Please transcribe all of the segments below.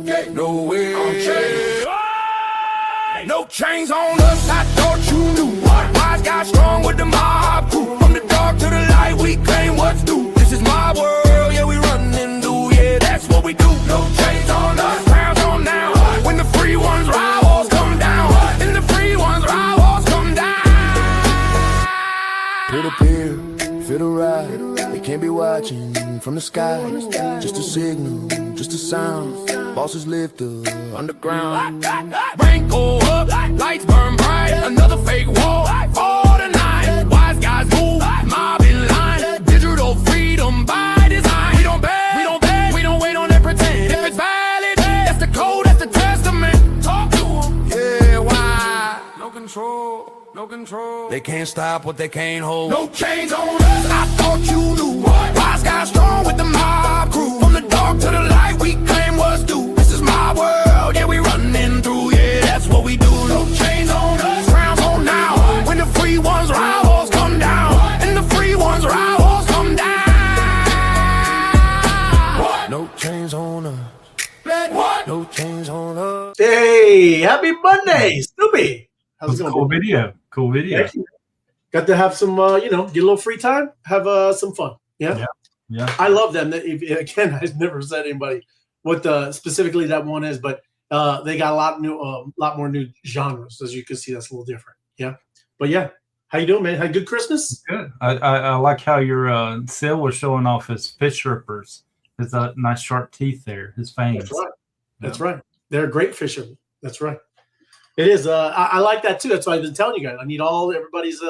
No way. No chains on us, I thought you knew. Wise guys strong with the mob crew. From the dark to the light, we claim what's due. This is my world, yeah, we running through. Yeah, that's what we do. No chains on us, crowns on now. When the free ones rivals come down, and the free ones rivals come down. Peer to peer, feel the ride. They can't be watching from the sky. Just a signal, just a sound. Bosses live the underground. Rank go up, lights burn bright. Another fake wall, all the night. Wise guys move, mob in line. Digital freedom by design. We don't beg, we don't beg, we don't wait on that pretend. If it's valid, that's the code, that's the testament. Talk to them, yeah, why? No control, no control. They can't stop what they can't hold. No chains on us, I thought you knew. Wise guys strong with the mob crew. From the dark to the light, we claim what's due. This is my world, yeah, we running through. Yeah, that's what we do. No chains on us, crowns on now. When the free ones rivals come down, and the free ones rivals come down. No chains on us. What? No chains on us. Hey, happy Monday, Snoopy. How's it going? Cool video. Cool video. Thank you. Got to have some, get a little free time, have some fun. Yeah. Yeah. I love them. Again, I've never said anybody what specifically that one is, but they got a lot more new genres. As you can see, that's a little different. Yeah. But yeah, how you doing, man? Had a good Christmas? Good. I like how your Sil was showing off his fish strippers. His nice sharp teeth there. His fangs. That's right. That's right. They're a great fishermen. That's right. It is. I like that too. That's why I've been telling you guys. I need everybody's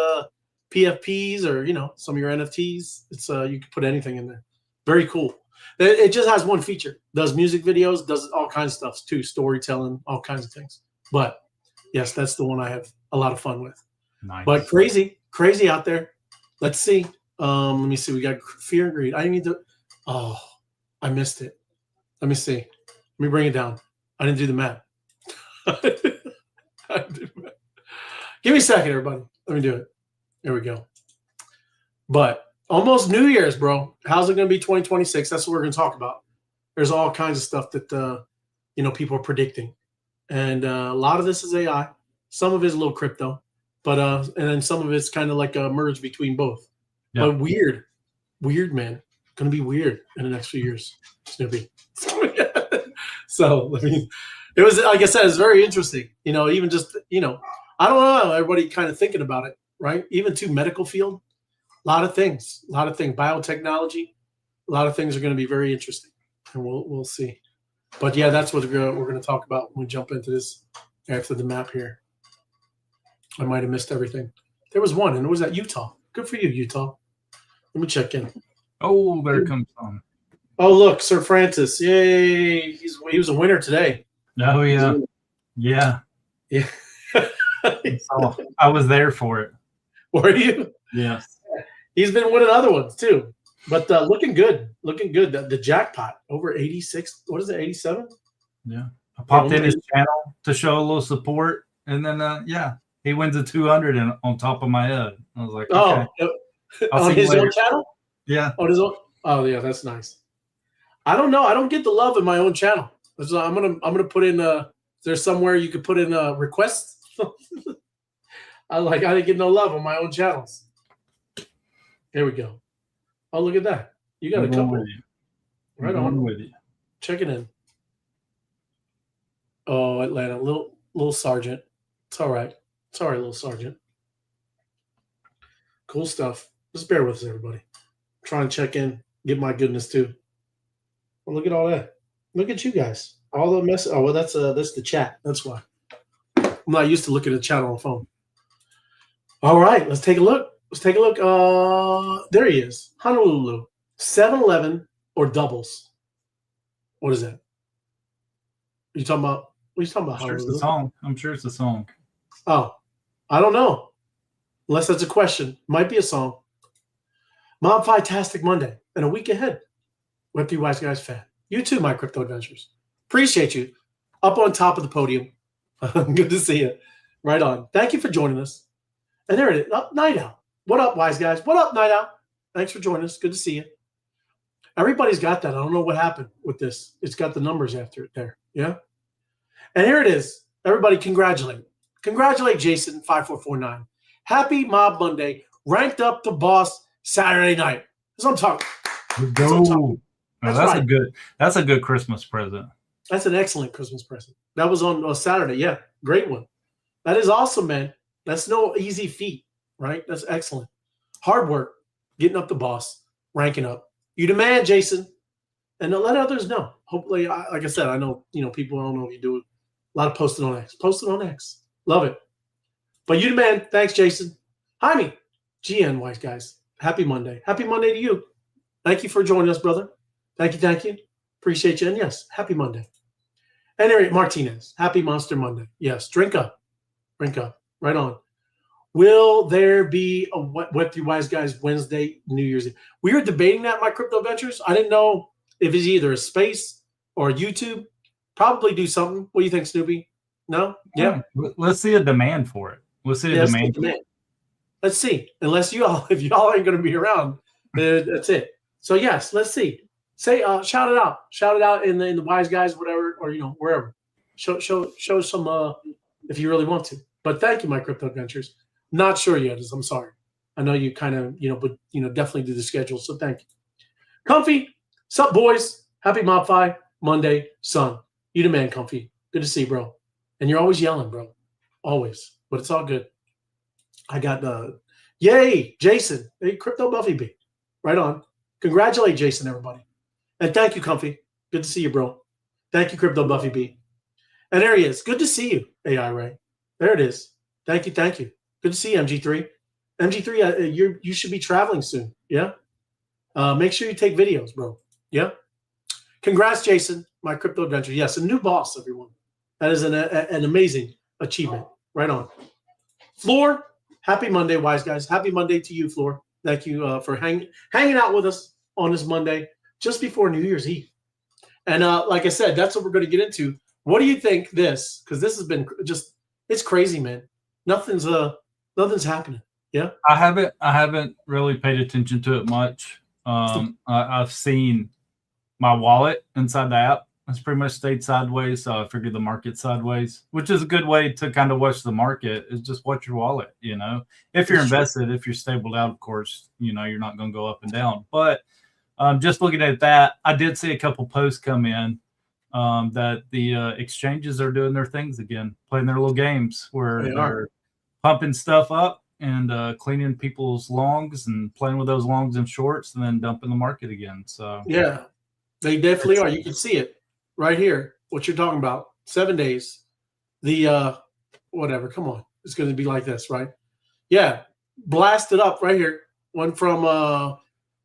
PFPs or some of your NFTs. It's you can put anything in there. Very cool. It just has one feature. Does music videos, does all kinds of stuff too, storytelling, all kinds of things. But yes, that's the one I have a lot of fun with. Nice. But crazy out there. Let's see. Let me see. We got fear and greed. I need to. Oh, I missed it. Let me see. Let me bring it down. I didn't do the math. Give me a second, everybody. Let me do it. There we go. But almost New Year's, bro. How's it going to be 2026? That's what we're going to talk about. There's all kinds of stuff that people are predicting, and a lot of this is AI. Some of it is a little crypto, but and then some of it's kind of like a merge between both. Yeah. But weird, man. Going to be weird in the next few years. Snoopy. So I mean, it was, like I said, it's very interesting. Even just I don't know. Everybody kind of thinking about it, right? Even to medical field, a lot of things, biotechnology, a lot of things are going to be very interesting, and we'll see. But yeah, that's what we're going to talk about when we jump into this after the map here. I might have missed everything. There was one, and it was at Utah. Good for you, Utah. Let me check in. Oh, there it comes on. Oh, look, Sir Francis. Yay. He was a winner today. Oh, yeah. Yeah. Yeah. So I was there for it. Were you? Yes. He's been winning other ones too. But looking good. The jackpot over 86. What is it, 87? Yeah. I popped in his channel to show a little support. And then, he wins a 200 on top of my head. I was like, okay. On his own channel? Yeah. On his own? Oh, yeah, that's nice. I don't know. I don't get the love in my own channel. So I'm gonna put in there's somewhere you could put in requests. I didn't get no love on my own channels. Here we go. Oh, look at that. You got a couple. Right on. With you. Check it in. Oh, Atlanta, little sergeant. It's all right. It's all right, little sergeant. Cool stuff. Just bear with us, everybody. Try and check in, get my goodness too. Well, look at all that. Look at you guys. All the mess. Oh, well, that's the chat. That's why. I'm not used to looking at the chat on the phone. All right, let's take a look. There he is. Honolulu. 7-Eleven or doubles. What is that? What are you talking about? I'm sure it's the song. I'm sure it's a song. Oh, I don't know. Unless that's a question. Might be a song. MOBFI-tastic Monday and a week ahead. Web3 Wise Guys fan. You too, my crypto adventures. Appreciate you. Up on top of the podium. Good to see you. Right on. Thank you for joining us. And there it is. Night Owl. What up, Wise Guys? What up, Night Owl? Thanks for joining us. Good to see you. Everybody's got that. I don't know what happened with this. It's got the numbers after it there. Yeah. And here it is. Everybody congratulate. Congratulate Jason 5449. Happy Mob Monday. Ranked up to boss Saturday night. That's what I'm talking. Let's go. That's right. That's a good Christmas present. That's an excellent Christmas present. That was on Saturday. Yeah. Great one. That is awesome, man. That's no easy feat, right? That's excellent. Hard work, getting up the boss, ranking up. You demand, Jason, and let others know. Hopefully, like I said, I know, people don't know if you do it. A lot of posting on X. Posting on X. Love it. But you demand. Thanks, Jason. Jaime, GN Wise guys. Happy Monday. Happy Monday to you. Thank you for joining us, brother. Thank you. Appreciate you. And yes, happy Monday. And Eric Martinez, happy Monster Monday. Yes, drink up. Right on. Will there be a Web3 Wise Guys Wednesday, New Year's Eve? We were debating that in my crypto ventures. I didn't know if it's either a space or a YouTube. Probably do something. What do you think, Snoopy? No? Yeah. Let's see a demand for it. Let's see a demand. Let's see. Unless if y'all ain't going to be around, that's it. So yes, let's see. Say, shout it out. Shout it out in the Wise Guys, whatever, or wherever. Show some if you really want to. But thank you, my crypto adventures. Not sure yet. I'm sorry. I know you kind of, but definitely do the schedule. So thank you. Comfy, sup, boys? Happy MOBFI Monday, son. You the man, Comfy. Good to see you, bro. And you're always yelling, bro. Always. But it's all good. I got yay, Jason. Hey, Crypto Buffy B. Right on. Congratulate Jason, everybody. And thank you, Comfy. Good to see you, bro. Thank you, Crypto Buffy B. And there he is. Good to see you, AI Ray. There it is. Thank you. Good to see you, MG3. MG3, you should be traveling soon. Yeah. Make sure you take videos, bro. Yeah. Congrats, Jason. My crypto adventure. Yes, a new boss, everyone. That is an amazing achievement. Right on. Floor, happy Monday, Wise Guys. Happy Monday to you, Floor. Thank you for hanging out with us on this Monday, just before New Year's Eve. And like I said, that's what we're going to get into. What do you think this? Because this has been it's crazy, man. Nothing's happening. Yeah. I haven't really paid attention to it much. I've seen my wallet inside the app. It's pretty much stayed sideways. So I figured the market sideways, which is a good way to kind of watch the market, is just watch your wallet. If you're invested, if you're stabled out, of course, you're not going to go up and down. But just looking at that, I did see a couple posts come in that the exchanges are doing their things again, playing their little games where they're pumping stuff up and cleaning people's longs and playing with those longs and shorts and then dumping the market again. So yeah, they definitely are. You can see it right here. What you're talking about, 7 days. The whatever. Come on, it's going to be like this, right? Yeah, blasted up right here. Went from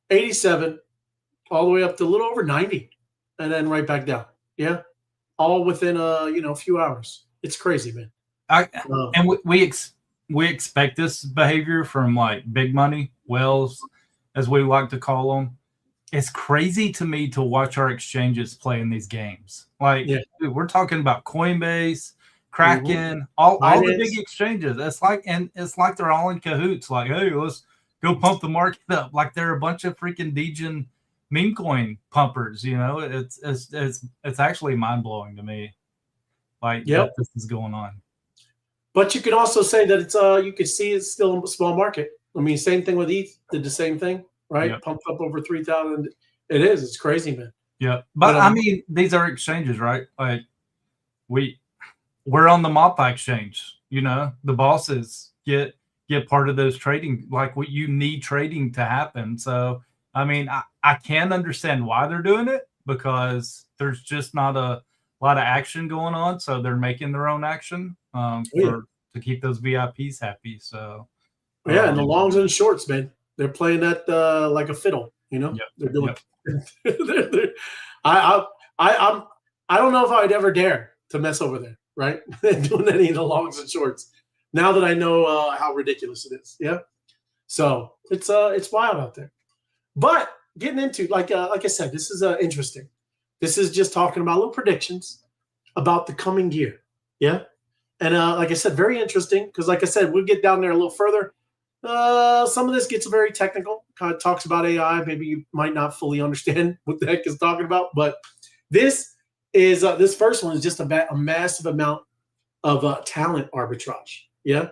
87 all the way up to a little over 90, and then right back down. Yeah, all within a few hours. It's crazy, man. And we expect this behavior from like big money whales, as we like to call them. It's crazy to me to watch our exchanges play in these games. Like dude, we're talking about Coinbase, Kraken, all the big exchanges. It's like they're all in cahoots. Like, hey, let's go pump the market up. Like they're a bunch of freaking degen meme coin pumpers. It's actually mind blowing to me. Like that this is going on. But you could also say that it's you could see it's still a small market. I mean, same thing with ETH, did the same thing, right? Yep. Pumped up over 3,000. It's crazy, man. Yeah. But I mean, these are exchanges, right? Like we're on the MOBFI exchange, the bosses get part of those trading, like what you need trading to happen. So I mean, I can understand why they're doing it, because there's just not a lot of action going on. So they're making their own action to keep those VIPs happy. So and the longs and shorts, man, they're playing that like a fiddle. They're doing. I don't know if I'd ever dare to mess over there, right? Doing any of the longs and shorts. Now that I know how ridiculous it is, yeah. So it's wild out there. But getting into like I said, this is interesting. This is just talking about little predictions about the coming year, yeah. And like I said, very interesting because, like I said, we'll get down there a little further. Some of this gets very technical. Kind of talks about AI. Maybe you might not fully understand what the heck it's talking about, but this is this first one is just a massive amount of talent arbitrage. Yeah.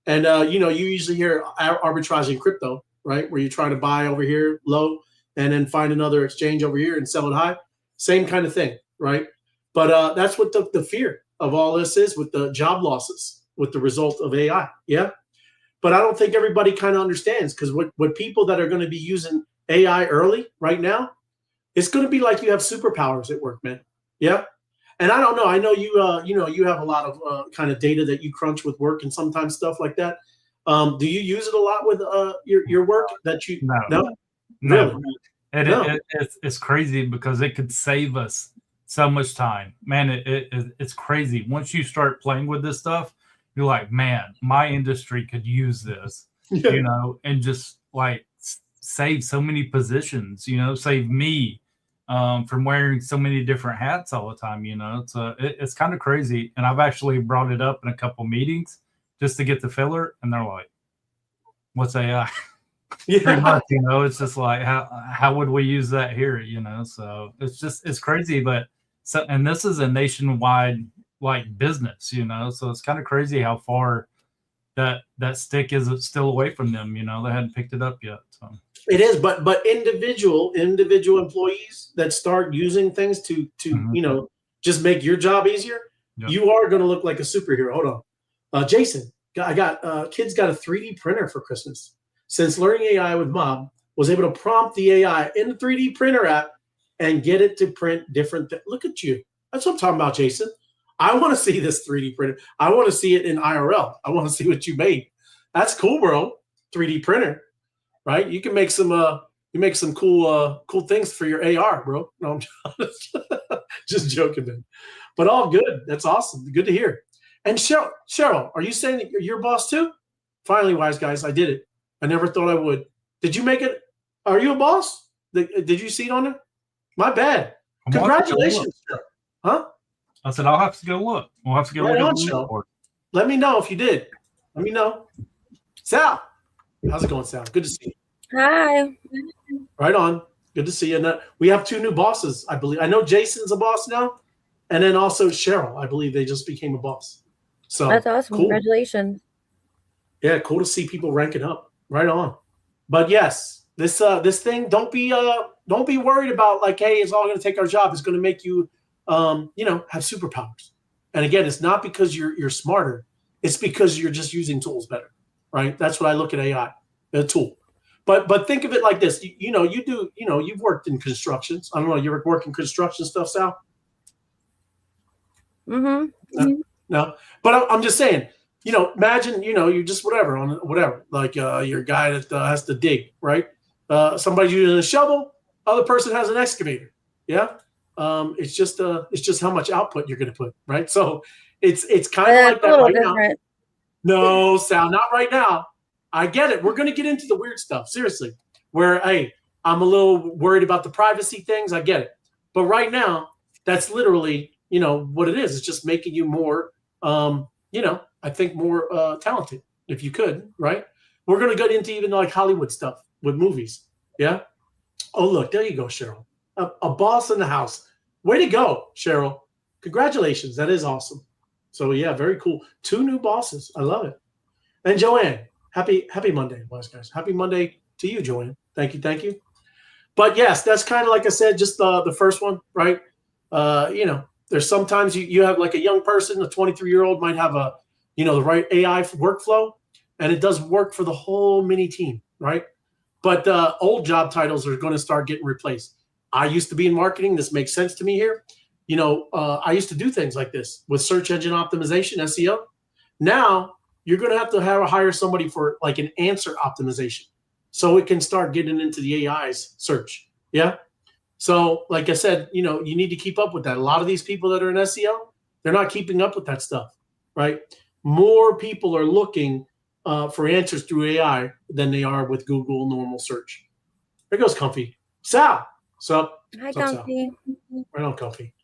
And, you usually hear arbitrage in crypto, right? Where you try to buy over here low and then find another exchange over here and sell it high. Same kind of thing, right? But that's what the fear of all this is, with the job losses, with the result of AI. Yeah. But I don't think everybody kind of understands, because what people that are going to be using AI early right now, it's going to be like you have superpowers at work, man. Yeah. And I don't know. I know you have a lot of kind of data that you crunch with work and sometimes stuff like that. Do you use it a lot with your work that you? No. Really? And it's crazy because it could save us so much time, man. It's crazy. Once you start playing with this stuff, you're like, man, my industry could use this, and just like save so many positions, save me from wearing so many different hats all the time. So it's kind of crazy. And I've actually brought it up in a couple meetings just to get the filler, and they're like, what's AI? Pretty much, it's just like, how would we use that here? So it's crazy. But and this is a nationwide like business, so it's kind of crazy how far that stick is still away from them. They hadn't picked it up yet. So it is, but individual employees that start using things to just make your job easier, you are going to look like a superhero. Hold on, Jason, I got kids got a 3D printer for Christmas. Since learning AI with Mom, was able to prompt the AI in the 3D printer app and get it to print different things. Look at you. That's what I'm talking about, Jason. I want to see this 3D printer. I want to see it in IRL. I want to see what you made. That's cool, bro. 3D printer, right? You can make some cool things for your AR, bro. No, I'm just joking, man. But all good. That's awesome. Good to hear. And Cheryl, are you saying that you're your boss too? Finally, wise guys, I did it. I never thought I would. Did you make it? Are you a boss? Did you see it on there? My bad. Congratulations, Cheryl. Huh? I said, I'll have to go look. We'll have to go look at the report. Let me know if you did. Let me know. Sal, how's it going, Sal? Good to see you. Hi. Right on. Good to see you. And we have 2 new bosses, I believe. I know Jason's a boss now, and then also Cheryl. I believe they just became a boss. So that's awesome. Cool. Congratulations. Yeah, cool to see people ranking up. Right on. But yes, this thing, don't be worried about like, hey, it's all going to take our job. It's going to make you have superpowers. And again, it's not because you're smarter. It's because you're just using tools better, right? That's what I look at AI, a tool. But think of it like this. You've worked in constructions. I don't know. You ever work in construction stuff, Sal? Mm-hmm. No. But I'm just saying, imagine, you just whatever, like your guy that has to dig, right? Somebody's using a shovel, other person has an excavator. Yeah. It's just how much output you're going to put, right? So it's kind of like that right different. Now. No, Sal, not right now. I get it. We're going to get into the weird stuff, seriously, where, hey, I'm a little worried about the privacy things. I get it. But right now, that's literally, what it is. It's just making you more, I think more talented, if you could, right? We're going to get into even like Hollywood stuff with movies. Yeah. Oh, look, there you go, Cheryl. A boss in the house. Way to go, Cheryl. Congratulations. That is awesome. So yeah, very cool. 2 new bosses. I love it. And Joanne, happy Monday, wise guys. Happy Monday to you, Joanne. Thank you. But yes, that's kind of like I said, just the first one, right? There's sometimes you have like a young person, a 23-year-old might have the right AI workflow, and it does work for the whole mini team, right? But old job titles are going to start getting replaced. I used to be in marketing. This makes sense to me here. I used to do things like this with search engine optimization, SEO. Now you're going to have hire somebody for like an answer optimization, so it can start getting into the AI's search. Yeah. So like I said, you need to keep up with that. A lot of these people that are in SEO, they're not keeping up with that stuff, right? More people are looking for answers through AI than they are with Google normal search. There goes Comfy. Sal. Sup? Hi, Comfy. Right on, Comfy.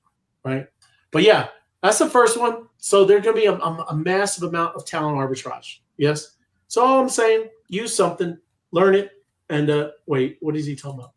Right? But yeah, that's the first one. So there's going to be a massive amount of talent arbitrage. Yes? So all I'm saying, use something, learn it, and wait, what is he talking about?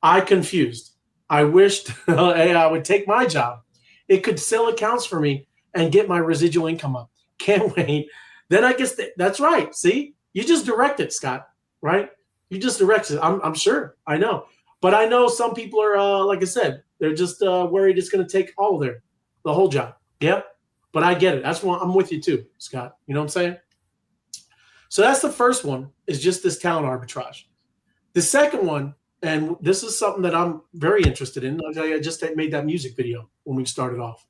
I confused. I wished AI would take my job. It could sell accounts for me and get my residual income up. Can't wait. Then I guess that's right. See, you just direct it, Scott, right? You just direct it. I'm sure. I know. But I know some people are, like I said, they're just worried it's going to take all of the whole job. Yeah. But I get it. That's why I'm with you too, Scott. You know what I'm saying? So that's the first one, is just this talent arbitrage. The second one, and this is something that I'm very interested in. I just made that music video when we started off,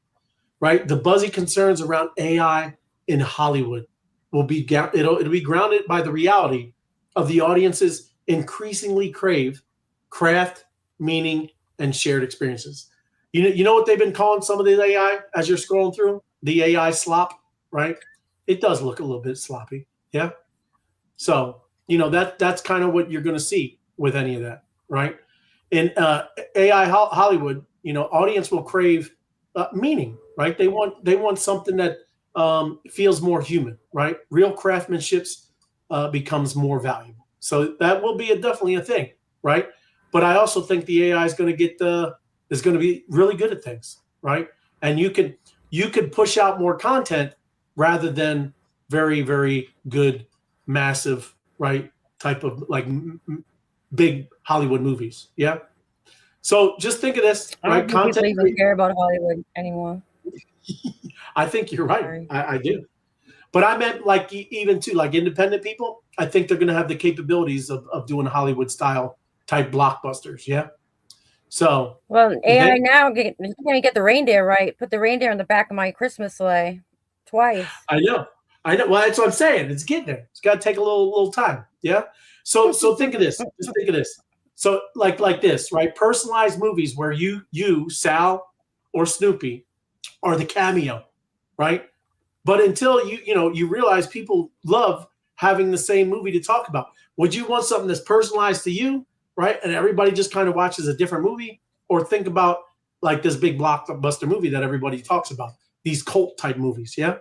right? The buzzy concerns around AI in Hollywood will be it'll be grounded by the reality of the audiences increasingly crave craft, meaning, and shared experiences. You know what they've been calling some of the AI as you're scrolling through? The AI slop, right? It does look a little bit sloppy, yeah. So that's kind of what you're going to see with any of that, right? In AI Hollywood, audience will crave meaning, right? They want something that feels more human, right? Real craftsmanship becomes more valuable. So that will be definitely a thing, right? But I also think the AI is going to be really good at things, right? And you could push out more content rather than very, very good, massive, right, type of like big Hollywood movies. Yeah. So just think of this, I right? don't think people even care about Hollywood anymore. I think you're right. Sorry. I do. But I meant like even too, like independent people, I think they're going to have the capabilities of doing Hollywood style type blockbusters. Yeah. So Well, AI now, you're going to get the reindeer right. Put the reindeer in the back of my Christmas sleigh twice. I know. Well, that's what I'm saying. It's getting there. It's got to take a little time. Yeah. So think of this. Just think of this. So like this, right? Personalized movies where you, Sal or Snoopy are the cameo, right? But until you realize people love having the same movie to talk about. Would you want something that's personalized to you, right? And everybody just kind of watches a different movie, or think about like this big blockbuster movie that everybody talks about, these cult type movies. Yeah.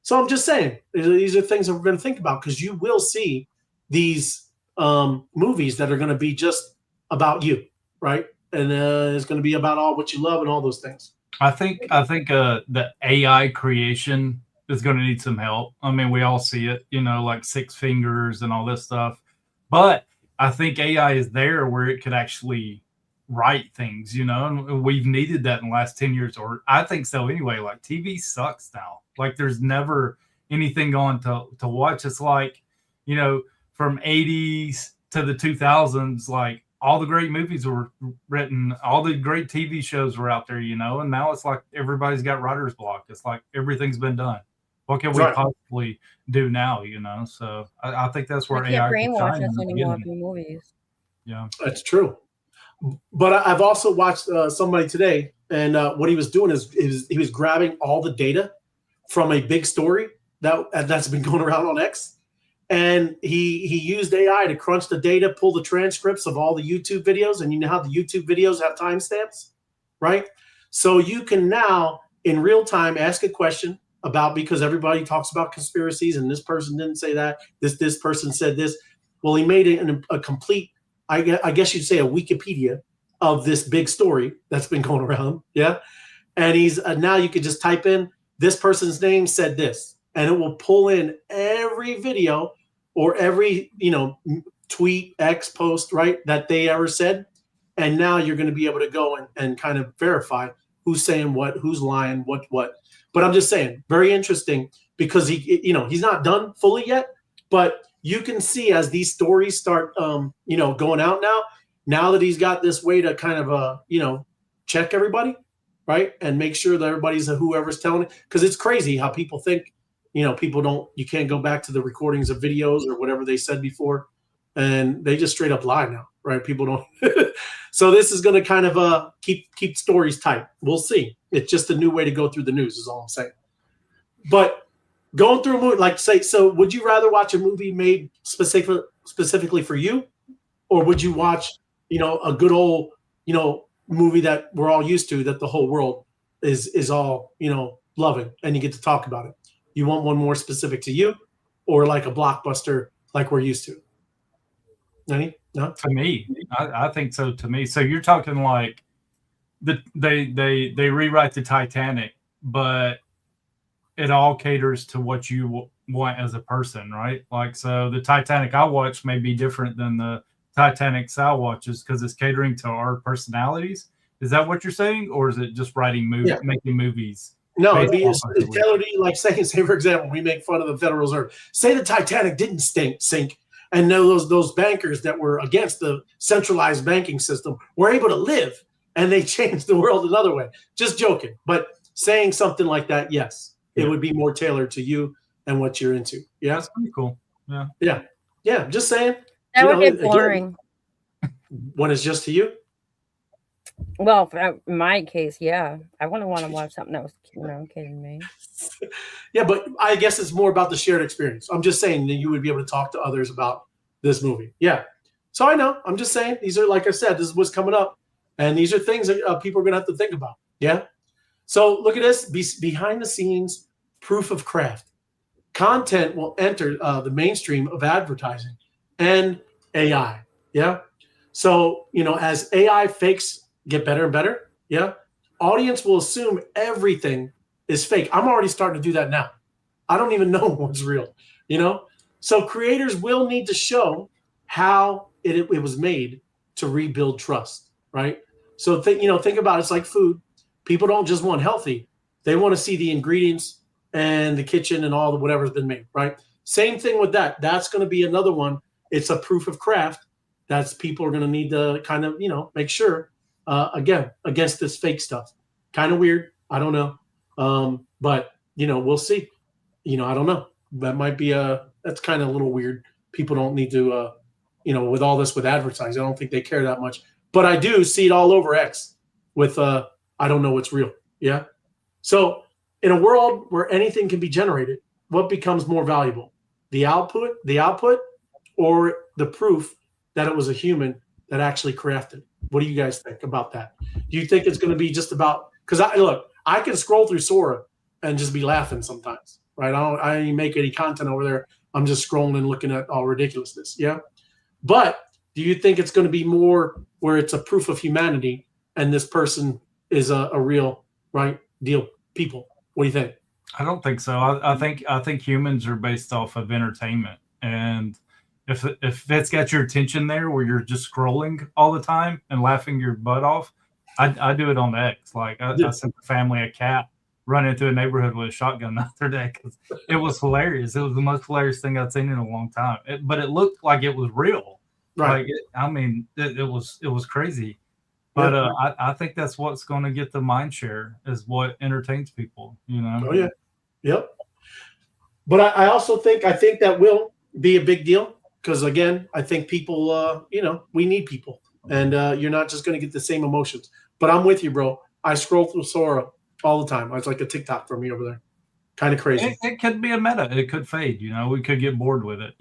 So I'm just saying, these are things that we're going to think about, because you will see these movies that are going to be just about you, right? And it's going to be about all what you love and all those things. I think the AI creation is going to need some help. I mean, we all see it, like Six Fingers and all this stuff. But I think AI is there where it could actually write things, and we've needed that in the last 10 years, or I think so anyway. Like TV sucks now. Like there's never anything on to watch. It's like, from 80s to the 2000s, like all the great movies were written, all the great TV shows were out there, and now it's like everybody's got writer's block. It's like everything's been done. What can we possibly do now, So I think that's where AI can't brainwash us anymore through movies. Yeah, that's true. But I've also watched somebody today, and what he was doing is he was grabbing all the data from a big story that's been going around on X, and he used AI to crunch the data, pull the transcripts of all the YouTube videos, and you know how the YouTube videos have timestamps, right? So you can now in real time ask a question about, because everybody talks about conspiracies and this person didn't say that, this person said this. Well, he made it a complete, I guess you'd say, a Wikipedia of this big story that's been going around. Yeah. And he's now you could just type in this person's name said this, and it will pull in every video or every, tweet, X post, right, that they ever said. And now you're going to be able to go and kind of verify who's saying what, who's lying, what. But I'm just saying, very interesting, because he's not done fully yet, but you can see as these stories start, going out now that he's got this way to kind of, check everybody, right? And make sure that everybody's whoever's telling it, because it's crazy how people think, you can't go back to the recordings of videos or whatever they said before, and they just straight up lie now, right? People don't. So this is going to kind of keep stories tight. We'll see. It's just a new way to go through the news is all I'm saying. But going through a movie, so would you rather watch a movie made specifically for you, or would you watch, a good old, movie that we're all used to, that the whole world is all, loving, and you get to talk about it? You want one more specific to you, or like a blockbuster like we're used to? Any? No? To me, I think so. To me, so you're talking like they rewrite the Titanic, but it all caters to what you want as a person, right? Like, so the Titanic I watch may be different than the Titanic Sal watches because it's catering to our personalities. Is that what you're saying, or is it just writing making movies? No, it'd be tailored to like say for example, we make fun of the Federal Reserve. Say the Titanic didn't sink, and those bankers that were against the centralized banking system were able to live, and they changed the world another way. Just joking, but saying something like that, yes, it would be more tailored to you and what you're into. Yeah, that's pretty cool. Yeah. Just saying. That would get boring. Again, when it's just to you. Well, in my case, yeah, I wouldn't want to watch something that was, kidding me. Yeah, but I guess it's more about the shared experience. I'm just saying that you would be able to talk to others about this movie. Yeah. So I know. I'm just saying these are, like I said, this is what's coming up, and these are things that people are going to have to think about. Yeah. So look at this. Behind the scenes proof of craft. Content will enter the mainstream of advertising and AI. Yeah. So, as AI fakes get better and better, yeah, audience will assume everything is fake. I'm already starting to do that now. I don't even know what's real, So creators will need to show how it was made to rebuild trust, right? So think about it. It's like food. People don't just want healthy. They want to see the ingredients and the kitchen and all the whatever's been made, right? Same thing with that. That's going to be another one. It's a proof of craft. That's people are going to need to kind of, make sure, again, against this fake stuff. Kind of weird. I don't know. But, we'll see. I don't know. That might be that's kind of a little weird. People don't need to, with all this with advertising, I don't think they care that much. But I do see it all over X with, I don't know what's real. Yeah. So in a world where anything can be generated, what becomes more valuable? The output, or the proof that it was a human that actually crafted? What do you guys think about that? Do you think it's going to be just about, because I can scroll through Sora and just be laughing sometimes, right? I don't make any content over there. I'm just scrolling and looking at all ridiculousness. Yeah. But do you think it's going to be more where it's a proof of humanity and this person is a real, right, deal people? What do you think? I don't think so. I think humans are based off of entertainment, and if it's got your attention there where you're just scrolling all the time and laughing your butt off, I do it on X. Like I sent the family a cat running through a neighborhood with a shotgun the other day because it was hilarious. It was the most hilarious thing I'd seen in a long time. But it looked like it was real. Right. Like it was crazy. But I think that's what's going to get the mind share is what entertains people. Oh yeah. Yep. But I also think that will be a big deal. Because again, I think people, we need people, and you're not just going to get the same emotions. But I'm with you, bro. I scroll through Sora all the time. It's like a TikTok for me over there. Kind of crazy. It could be a meta. It could fade. We could get bored with it.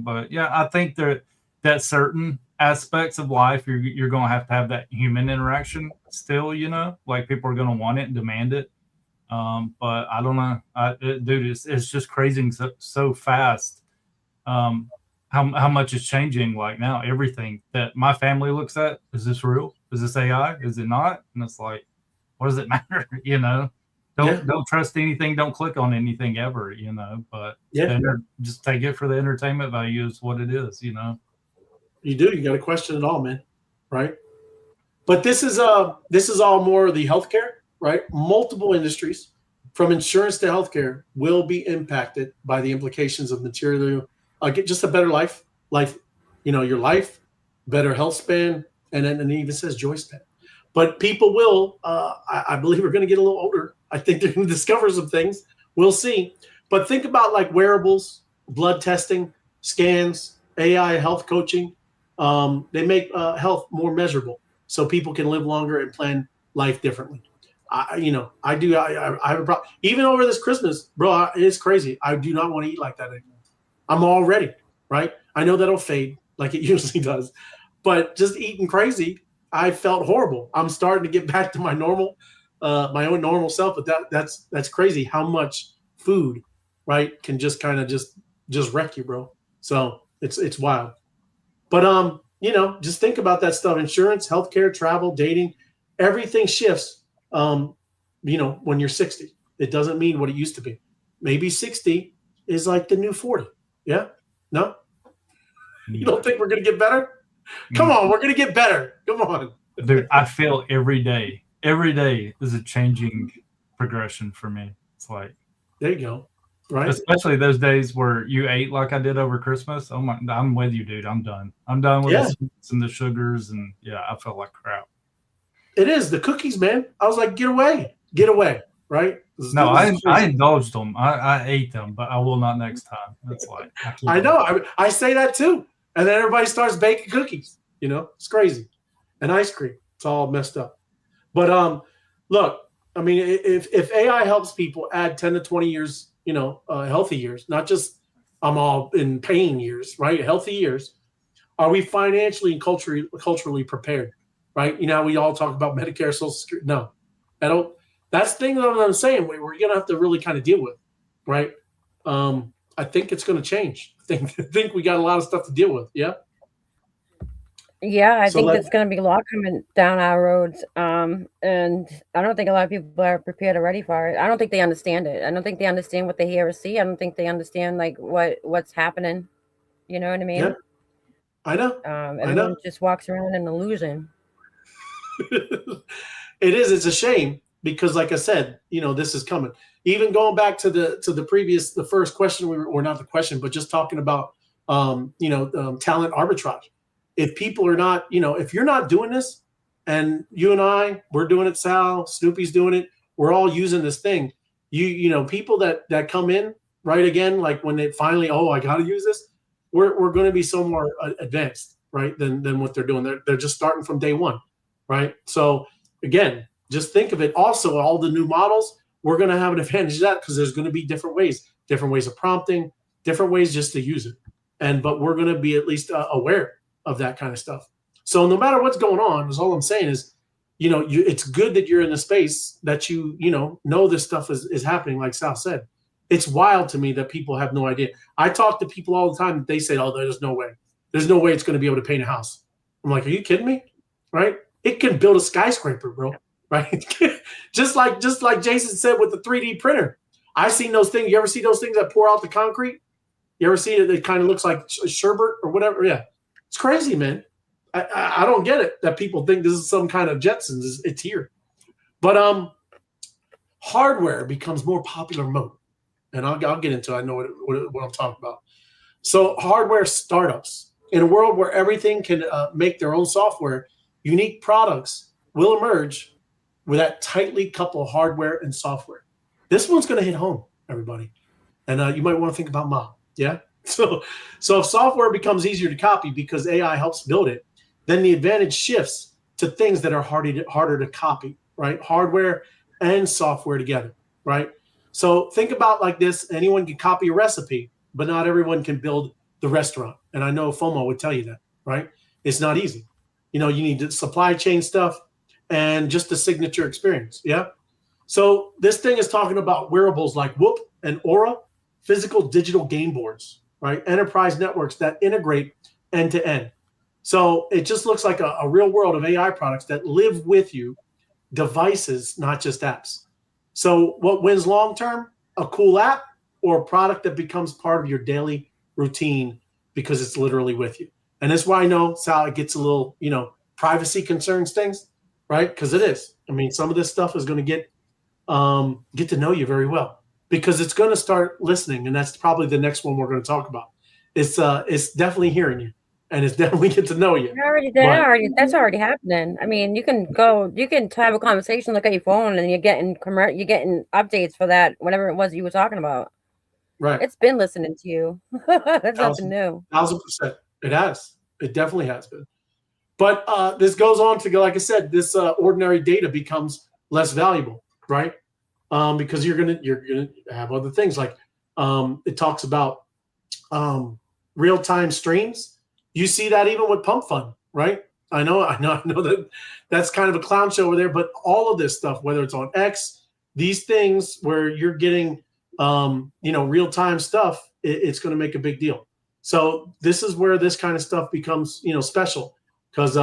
But yeah, I think that certain aspects of life, you're going to have that human interaction still. Like people are going to want it and demand it. But I don't know, dude. It's just crazy so fast. How much is changing like now? Everything that my family looks at, is this real? Is this AI? Is it not? And it's like, what does it matter? Don't trust anything. Don't click on anything ever. But just take it for the entertainment value is what it is. You do. You got to question it all, man. Right. But this is all more the healthcare, right? Multiple industries, from insurance to healthcare, will be impacted by the implications of material. Get just a better life, your life, better health span, and then it even says joy span. But people will, I believe, are going to get a little older. I think they're going to discover some things. We'll see. But think about like wearables, blood testing, scans, AI health coaching. They make health more measurable, so people can live longer and plan life differently. I have a problem. Even over this Christmas, bro, it's crazy. I do not want to eat like that anymore. I'm all ready, right? I know that'll fade like it usually does, but just eating crazy, I felt horrible. I'm starting to get back to my normal, my own normal self, but that's crazy how much food, right, can just kind of just wreck you, bro. So it's wild. But just think about that stuff: insurance, healthcare, travel, dating. everything shifts. When you're 60, it doesn't mean what it used to be. Maybe 60 is like the new 40. Yeah, no, you don't think we're gonna get better? Come on, we're gonna get better. Come on, dude. I feel every day is a changing progression for me. It's like, there you go. Right. Especially those days where you ate like I did over Christmas. Oh my, I'm with you, dude. I'm done. I'm done with the sweets and the sugars, and I felt like crap. It is the cookies, man. I was like, get away, right? No, I indulged them. I ate them, but I will not next time. That's like I know. I say that too, and then everybody starts baking cookies. It's crazy, and ice cream. It's all messed up. But look, I mean, if AI helps people add 10 to 20 years. Healthy years, not just I'm all in pain years, right? Healthy years. Are we financially and culturally prepared, right? We all talk about Medicare, Social Security. No, I don't. That's the thing that I'm saying. We're going to have to really kind of deal with, right? I think it's going to change. I think we got a lot of stuff to deal with. Yeah. Yeah, I think there's going to be a lot coming down our roads, and I don't think a lot of people are prepared or ready for it. I don't think they understand it. I don't think they understand what they hear or see. I don't think they understand like what's happening. You know what I mean? Yeah, I know. Everyone just walks around in illusion. It is. It's a shame because, like I said, this is coming. Even going back to the first question, or not the question, but just talking about talent arbitrage. If people are not, if you're not doing this, and you and we're doing it, Sal, Snoopy's doing it, we're all using this thing. People that come in, right, again, like when they finally, I got to use this, we're going to be so more advanced, right, than what they're doing. They're just starting from day one, right? So again, just think of it. Also, all the new models, we're going to have an advantage of that because there's going to be different ways of prompting, different ways just to use it, but we're going to be at least aware of that kind of stuff. So no matter what's going on, is all I'm saying is, it's good that you're in the space that know this stuff is happening. Like Sal said, it's wild to me that people have no idea. I talk to people all the time. They say, there's no way it's going to be able to paint a house. I'm like, are you kidding me? Right? It can build a skyscraper, bro. Right? just like Jason said with the 3D printer. I've seen those things. You ever see those things that pour out the concrete? You ever see it? It kind of looks like sherbet or whatever. Yeah. It's crazy, man. I don't get it that people think this is some kind of Jetsons. It's here. But hardware becomes more popular mode. And I'll get into it. I know what I'm talking about. So hardware startups. In a world where everything can make their own software, unique products will emerge with that tightly coupled hardware and software. This one's going to hit home, everybody. And you might want to think about mom. Yeah? So if software becomes easier to copy because AI helps build it, then the advantage shifts to things that are harder to copy, right? Hardware and software together, right? So think about like this. Anyone can copy a recipe, but not everyone can build the restaurant. And I know FOMO would tell you that, right? It's not easy. You need the supply chain stuff and just the signature experience, yeah? So this thing is talking about wearables like Whoop and Aura, physical digital game boards, right? Enterprise networks that integrate end to end. So it just looks like a real world of AI products that live with you, devices, not just apps. So what wins long term? A cool app or a product that becomes part of your daily routine because it's literally with you. And that's why I know, Sal, it gets a little, privacy concerns things, right? Because it is. I mean, some of this stuff is going to get to know you very well. Because it's going to start listening, and that's probably the next one we're going to talk about. It's definitely hearing you, and it's definitely get to know you. That's already happening. I mean, you can have a conversation, look at your phone, and you're getting updates for that, whatever it was you were talking about. Right. It's been listening to you. That's nothing new. 1,000%. It has. It definitely has been. But this goes on to go, like I said, this ordinary data becomes less valuable, right? Because you're gonna have other things like it talks about real-time streams. You see that even with Pump Fund, right? I know that's kind of a clown show over there, but all of this stuff, whether it's on X, these things where you're getting real-time stuff, it's going to make a big deal. So this is where this kind of stuff becomes special because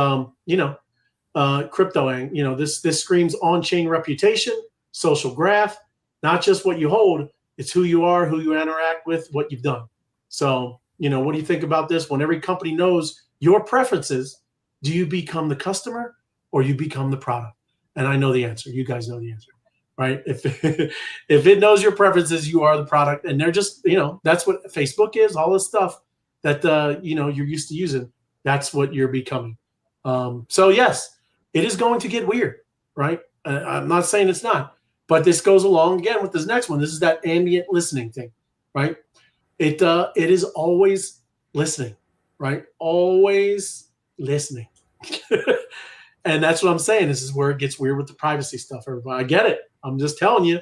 crypto, and this screams on-chain reputation, social graph, not just what you hold, it's who you are, who you interact with, what you've done. So, what do you think about this? When every company knows your preferences, do you become the customer or you become the product? And I know the answer. You guys know the answer, right? If it knows your preferences, you are the product. And they're just, that's what Facebook is, all this stuff that, you're used to using. That's what you're becoming. So yes, it is going to get weird, right? I'm not saying it's not, but this goes along again with this next one. This is that ambient listening thing, right? It is always listening, right? Always listening. And that's what I'm saying. This is where it gets weird with the privacy stuff, everybody. I get it. I'm just telling you.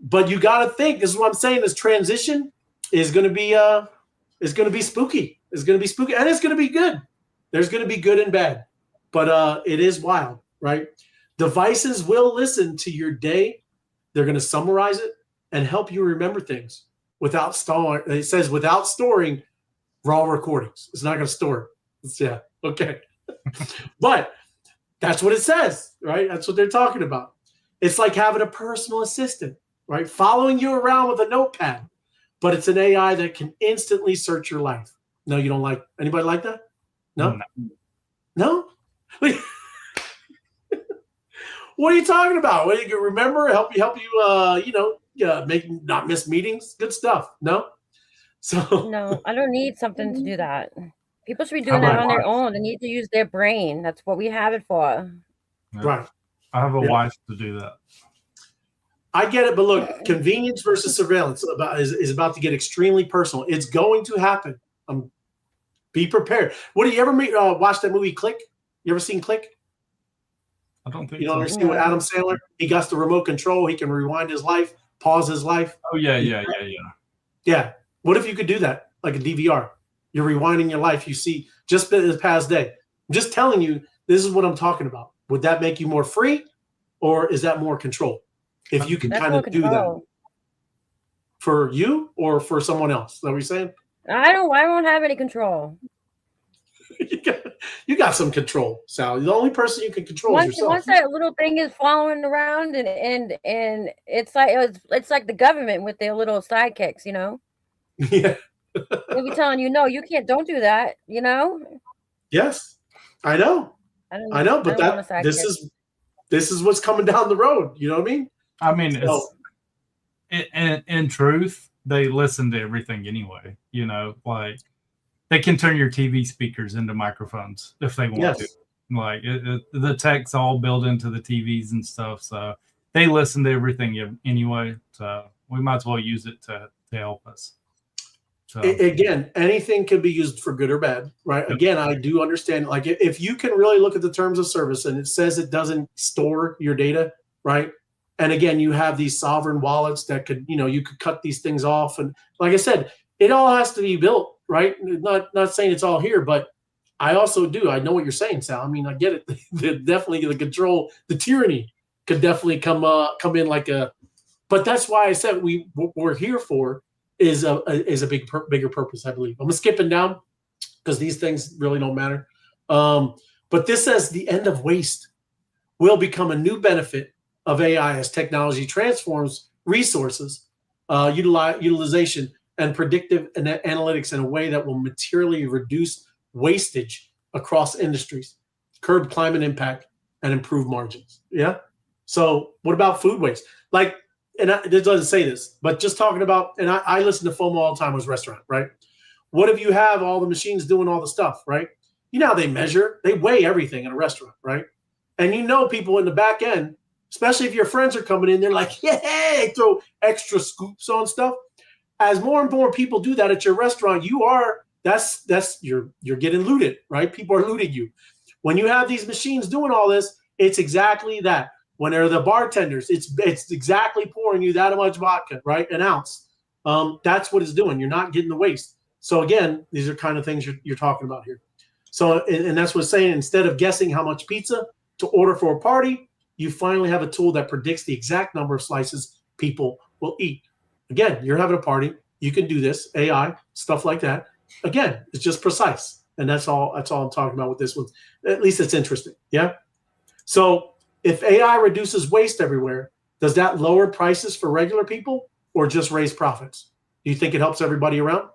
But you got to think, this is what I'm saying, this transition is going to be spooky. It's going to be spooky, and it's going to be good. There's going to be good and bad. But it is wild, right? Devices will listen to your day. They're going to summarize it and help you remember things without storing. It says without storing raw recordings. It's not going to store it. Yeah, okay. But that's what it says, right? That's what they're talking about. It's like having a personal assistant, right? Following you around with a notepad, but it's an AI that can instantly search your life. No, you don't like anybody like that? No? No? What are you talking about? What do you remember? Help you, make not miss meetings? Good stuff. No? So No, I don't need something to do that. People should be doing that on their own. They need to use their brain. That's what we have it for. Yeah. Right. I have a wife to do that. I get it, but look, convenience versus surveillance is about to get extremely personal. It's going to happen. Be prepared. What do you ever watch that movie Click? You ever seen Click? I don't think you don't so. understand what Adam Sandler? He got the remote control. He can rewind his life, pause his life. Oh yeah. Yeah. What if you could do that, like a DVR? You're rewinding your life. You see just the past day. I'm just telling you, this is what I'm talking about. Would that make you more free, or is that more control? If you can kind of do that for you or for someone else, is that what you're saying? I won't have any control. You got some control, Sal. The only person you can control is yourself. Once that little thing is following around, and it's like the government with their little sidekicks, Yeah. They'll be telling you, no, you can't. Don't do that. Yes, I know. I know, but this is what's coming down the road. You know what I mean? I mean, in truth, they listen to everything anyway. Like they can turn your TV speakers into microphones if they want to. Like the tech's all built into the TVs and stuff, so they listen to everything anyway. So we might as well use it to help us. So again, anything can be used for good or bad, right? Again, I do understand. Like if you can really look at the terms of service and it says it doesn't store your data, right? And again, you have these sovereign wallets that could, you could cut these things off. And like I said, it all has to be built, right? Not saying it's all here, but I also do. I know what you're saying, Sal. I mean, I get it. Definitely the control, the tyranny could definitely come in like a. But that's why I said what we're here for is a bigger purpose, I believe. I'm skipping down because these things really don't matter. But this says the end of waste will become a new benefit of AI as technology transforms resources, utilization, and predictive analytics in a way that will materially reduce wastage across industries, curb climate impact, and improve margins. Yeah. So what about food waste? It doesn't say this, but just talking about, and I listen to FOMO all the time as a restaurant, right? What if you have all the machines doing all the stuff, right? You know how they weigh everything in a restaurant, right? And people in the back end, especially if your friends are coming in, they're like, yeah, throw extra scoops on stuff. As more and more people do that at your restaurant, you're getting looted, right? People are looting you. When you have these machines doing all this, it's exactly that. When they're the bartenders, it's exactly pouring you that much vodka, right? An ounce. That's what it's doing. You're not getting the waste. So again, these are kind of things you're talking about here. So, and that's what it's saying. Instead of guessing how much pizza to order for a party, you finally have a tool that predicts the exact number of slices people will eat. Again, you're having a party. You can do this, AI, stuff like that. Again, it's just precise. And that's all I'm talking about with this one. At least it's interesting. Yeah. So if AI reduces waste everywhere, does that lower prices for regular people or just raise profits? Do you think it helps everybody around?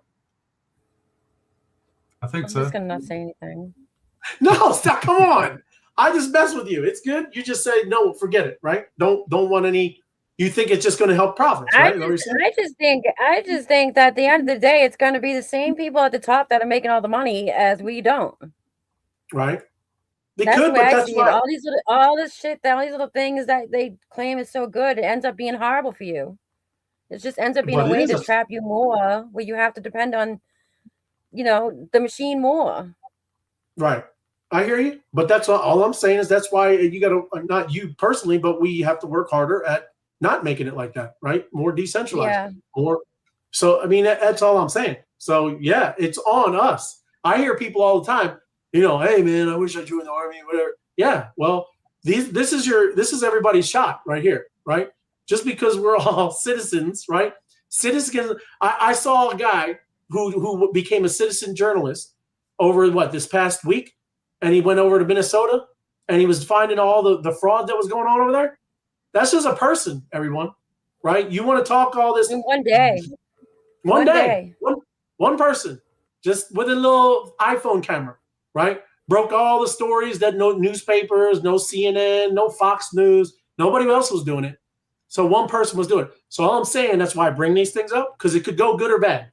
I think I'm so. just gonna not say anything. No, stop. Come on. I just mess with you. It's good. You just say no, forget it, right? Don't want any. You think it's just going to help profits, right? I just think that at the end of the day, it's going to be the same people at the top that are making all the money as we don't. Right. They That's could, the way but I that's see it. why. All this shit, all these little things that they claim is so good, it ends up being horrible for you. It just ends up being But a it way is to trap you more, where you have to depend on, the machine more. right. I hear you, but that's all I'm saying is that's why you got to, not you personally, but we have to work harder at not making it like that, right? More decentralized, Yeah. more. So I mean, that's all I'm saying. So yeah, it's on us. I hear people all the time, hey man, I wish I joined the army, whatever. Yeah, well, this is everybody's shot right here, right? Just because we're all citizens, right? Citizens. I saw a guy who became a citizen journalist over this past week, and he went over to Minnesota, and he was finding all the fraud that was going on over there. That's just a person, everyone, right? You want to talk all this In one day. one day. One person, just with a little iPhone camera, right? Broke all the stories that no newspapers, no CNN, no Fox News, nobody else was doing it. So one person was doing it. So all I'm saying, that's why I bring these things up, because it could go good or bad.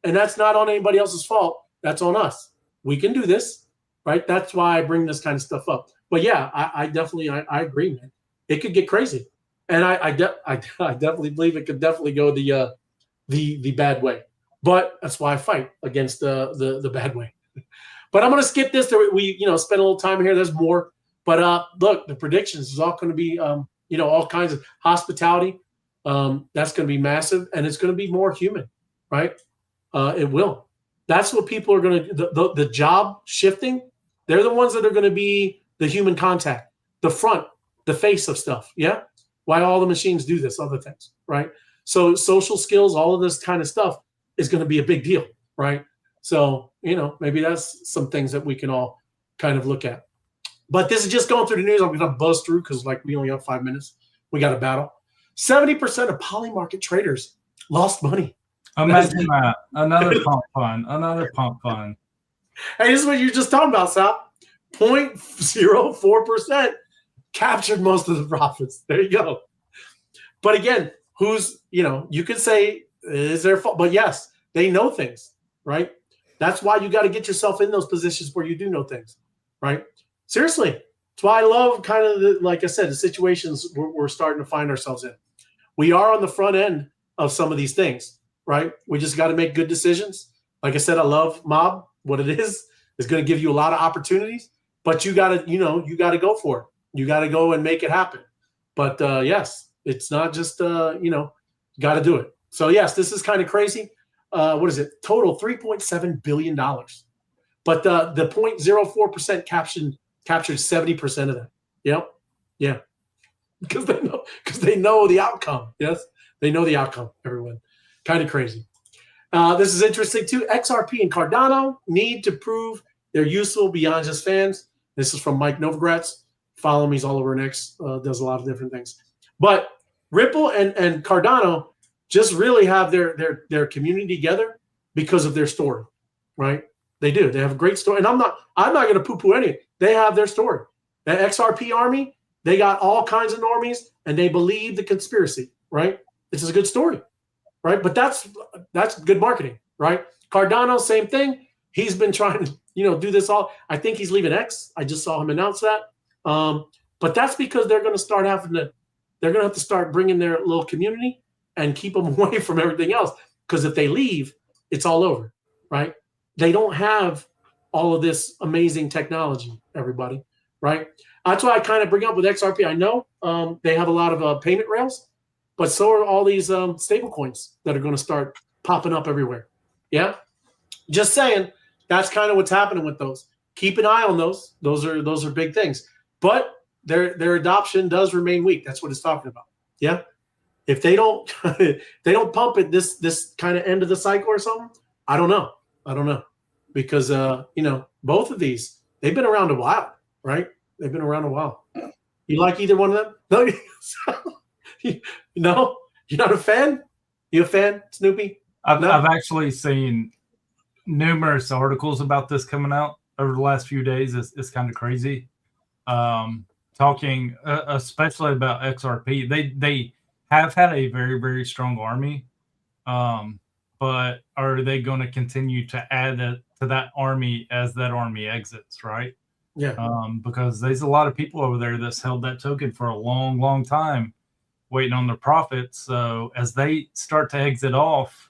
And that's not on anybody else's fault. That's on us. We can do this, right? That's why I bring this kind of stuff up. But yeah, I definitely agree, man. It could get crazy. And I definitely believe it could definitely go the bad way. But that's why I fight against the bad way. But I'm going to skip this. We spend a little time here. There's more. But look, the predictions is all going to be all kinds of hospitality. That's going to be massive, and it's going to be more human, right? It will. That's what people are going to. The job shifting. They're the ones that are going to be the human contact, the front, the face of stuff. Yeah. Why all the machines do this, other things, right? So social skills, all of this kind of stuff is going to be a big deal, right? So, maybe that's some things that we can all kind of look at. But this is just going through the news. I'm going to buzz through because we only have 5 minutes. We got a battle. 70% of polymarket traders lost money. Imagine that. Another pump fund. Another pump fund. Hey, this is what you're just talking about, Sal. 0.04% captured most of the profits. There you go. But again, you could say, is their fault? But yes, they know things, right? That's why you got to get yourself in those positions where you do know things, right? Seriously. That's why I love kind of, like I said, the situations we're starting to find ourselves in. We are on the front end of some of these things, right? We just got to make good decisions. Like I said, I love Mob. What it is going to give you a lot of opportunities, but you got to, you got to go for it. You got to go and make it happen. But yes, it's not just, got to do it. So yes, this is kind of crazy. What is it? Total $3.7 billion. But the 0.04% captured 70% of that. Yep. Yeah. Because they know the outcome. Yes. They know the outcome, everyone. Kind of crazy. This is interesting too. XRP and Cardano need to prove they're useful beyond just fans. This is from Mike Novogratz. Follow me, he's all over an X, does a lot of different things. But Ripple and Cardano just really have their community together because of their story, right? They do. They have a great story. And I'm not going to poo-poo any of it. They have their story. That XRP army, they got all kinds of normies, and they believe the conspiracy, right? This is a good story, right? But that's good marketing, right? Cardano, same thing. He's been trying to, do this all. I think he's leaving X. I just saw him announce that. But that's because they're going to have to start bringing their little community and keep them away from everything else. Because if they leave, it's all over, right? They don't have all of this amazing technology, everybody, right? That's why I kind of bring up with XRP. I know they have a lot of payment rails, but so are all these stable coins that are going to start popping up everywhere. Yeah, just saying. That's kind of what's happening with those. Keep an eye on those. Those are big things. But their adoption does remain weak. That's what it's talking about. Yeah. If they don't pump it this kind of end of the cycle or something, I don't know. Because both of these, they've been around a while, right? They've been around a while. You like either one of them? No, no, you're not a fan. You a fan, Snoopy? I've No? I've actually seen numerous articles about this coming out over the last few days. It's kind of crazy. Talking especially about XRP. They have had a very, very strong army. But are they going to continue to add to that army as that army exits, right? Yeah. Because there's a lot of people over there that's held that token for a long, long time, waiting on their profits. So as they start to exit off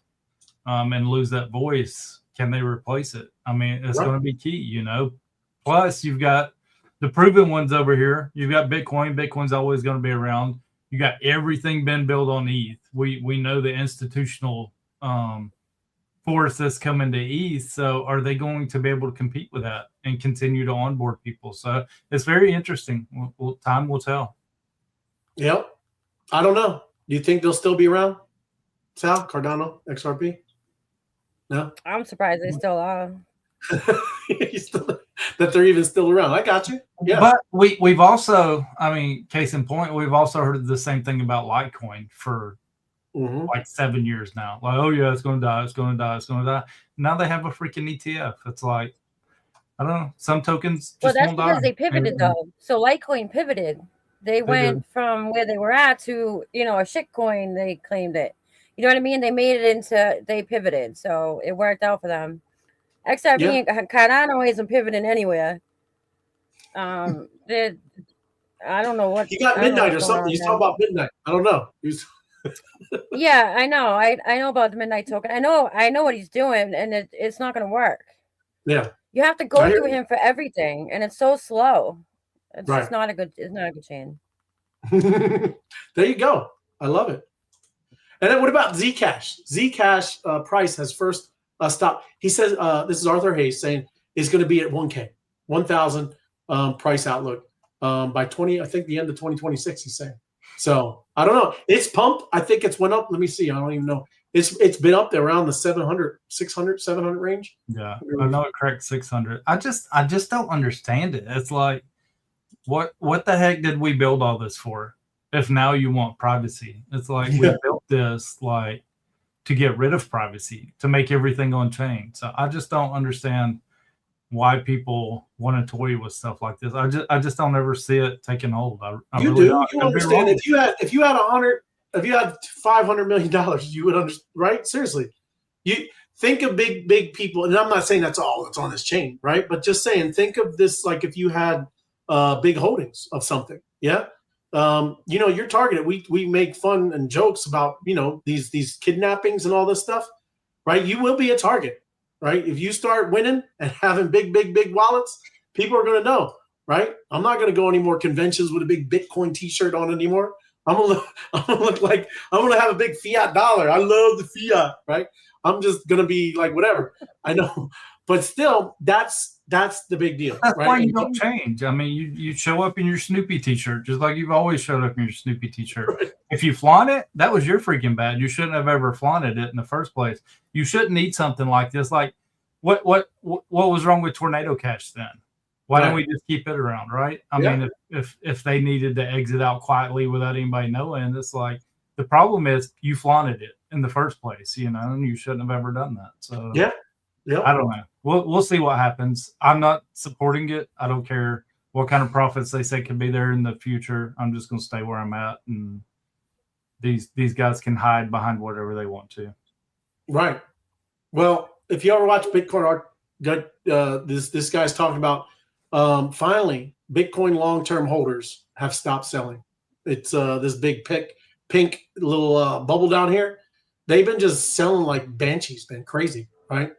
and lose that voice, can they replace it? I mean, it's going to be key, you know. Plus, you've got the proven ones over here. You've got Bitcoin. Bitcoin's always going to be around. You got everything been built on ETH. We know the institutional force that's coming to ETH. So are they going to be able to compete with that and continue to onboard people? So it's very interesting. Time will tell. Yep. I don't know. Do you think they'll still be around? Sal, Cardano, XRP? No? I'm surprised they still are. That they're even still around. I got you. Yeah. But we've also, I mean, case in point, we've also heard the same thing about Litecoin for like 7 years now. Like, oh yeah, it's going to die. It's going to die. It's going to die. Now they have a freaking ETF. It's like, I don't know. Some tokens just that's won't because die. they pivoted though. So Litecoin pivoted. They went from where they were at to, you know, a shitcoin. They claimed it. You know what I mean? They made it into, they pivoted. So it worked out for them. XRP and Cardano isn't pivoting anywhere. I don't know what. He got Midnight or something. He's talking about Midnight. I don't know. Yeah, I know. I know about the Midnight token. I know what he's doing, and it's not going to work. Yeah. You have to go through him for everything, and it's so slow. It's just not a good. It's not a good chain. There you go. I love it. And then what about Zcash? Zcash price has first stopped. He says this is Arthur Hayes saying is going to be at 1K, 1,000 price outlook by the end of 2026. He's saying. So I don't know. It's pumped. I think it's went up. Let me see. I don't even know. It's been up there around the 700, 600, 700 range. Yeah, I know it cracked 600. I just don't understand it. It's like, what the heck did we build all this for? If now you want privacy, it's like we built this like to get rid of privacy, to make everything on chain. So I just don't understand why people want to toy with stuff like this. I just don't ever see it taking hold. You really do. You understand if you had $500 million, you would understand, right? Seriously, you think of big people, and I'm not saying that's all that's on this chain, right? But just saying, think of this like if you had big holdings of something, yeah. You're targeted. We make fun and jokes about these kidnappings and all this stuff, right? You will be a target. Right? If you start winning and having big wallets, people are going to know, right? I'm not going to go any more conventions with a big Bitcoin T-shirt on anymore. I'm gonna look like I'm gonna have a big fiat dollar. I love the fiat, right? I'm just gonna be like whatever. I know, but still, that's the big deal. That's right? why you don't change. I mean, you show up in your Snoopy T-shirt just like you've always showed up in your Snoopy T-shirt. Right. If you flaunt it, that was your freaking bad. You shouldn't have ever flaunted it in the first place. You shouldn't need something like this. Like, what was wrong with Tornado Cash then? Why don't we just keep it around, right? I mean, if they needed to exit out quietly without anybody knowing, it's like the problem is you flaunted it in the first place, and you shouldn't have ever done that. So I don't know. We'll see what happens. I'm not supporting it. I don't care what kind of profits they say could be there in the future. I'm just going to stay where I'm at, and these guys can hide behind whatever they want to. Right. Well, if you ever watch Bitcoin Art, this guy's talking about finally Bitcoin long-term holders have stopped selling. It's this big pink little bubble down here. They've been just selling like banshees, been crazy, right?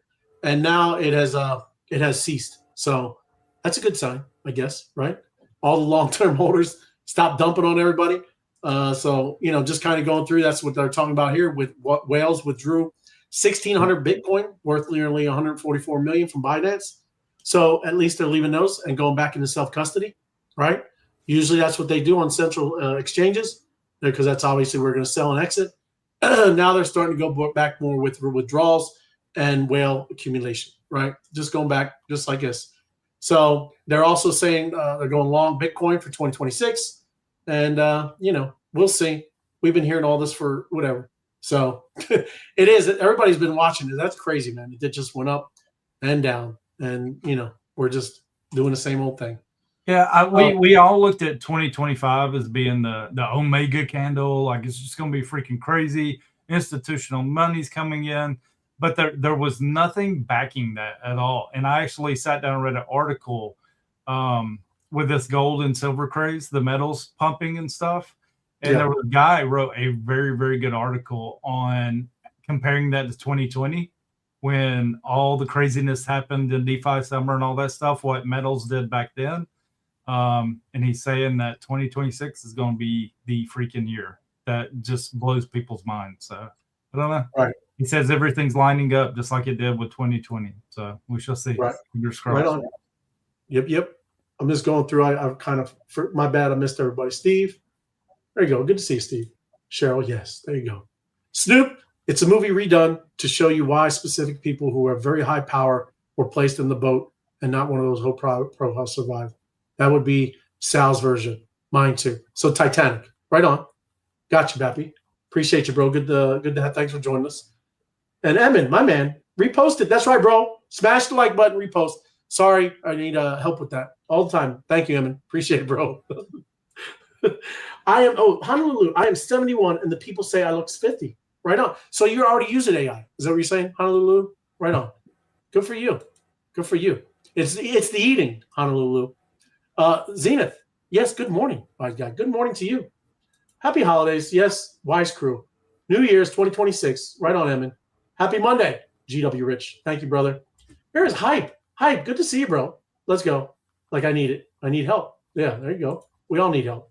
And now it has ceased. So that's a good sign, I guess, right? All the long-term holders stop dumping on everybody. So just kind of going through. That's what they're talking about here. With what whales withdrew 1,600 Bitcoin, worth nearly 144 million from Binance. So at least they're leaving those and going back into self-custody, right? Usually that's what they do on central exchanges, because that's obviously we're going to sell and exit. Now they're starting to go back more with withdrawals and whale accumulation, right? Just going back just like this. So they're also saying they're going long Bitcoin for 2026. And we'll see. We've been hearing all this for whatever. So it is. Everybody's been watching it. That's crazy, man. It just went up and down, and we're just doing the same old thing. Yeah, we all looked at 2025 as being the Omega candle. Like, it's just going to be freaking crazy. Institutional money's coming in, but there was nothing backing that at all. And I actually sat down and read an article with this gold and silver craze, the metals pumping and stuff. And there was a guy who wrote a very, very good article on comparing that to 2020, when all the craziness happened in DeFi summer and all that stuff, what metals did back then. And he's saying that 2026 is going to be the freaking year that just blows people's minds. So I don't know. Right. He says everything's lining up just like it did with 2020. So we shall see. Right. Fingers crossed. Right on. Yep. I'm just going through. I've kind of, my bad. I missed everybody. Steve. There you go. Good to see you, Steve. Cheryl. Yes. There you go. Snoop. It's a movie redone to show you why specific people who are very high power were placed in the boat and not one of those who pro survived. That would be Sal's version. Mine too. So Titanic. Right on. Got you, Bappy. Appreciate you, bro. Good to have. Thanks for joining us. And Emin, my man, reposted. That's right, bro. Smash the like button, repost. Sorry, I need help with that all the time. Thank you, Emin. Appreciate it, bro. Honolulu. I am 71, and the people say I look 50. Right on. So you're already using AI. Is that what you're saying, Honolulu? Right on. Good for you. Good for you. It's the eating, Honolulu. Zenith. Yes, good morning, wise guy. Good morning to you. Happy holidays. Yes, wise crew. New Year's 2026. Right on, Emin. Happy Monday, GW Rich. Thank you, brother. Here's Hype. Hype, good to see you, bro. Let's go. Like, I need it. I need help. Yeah, there you go. We all need help.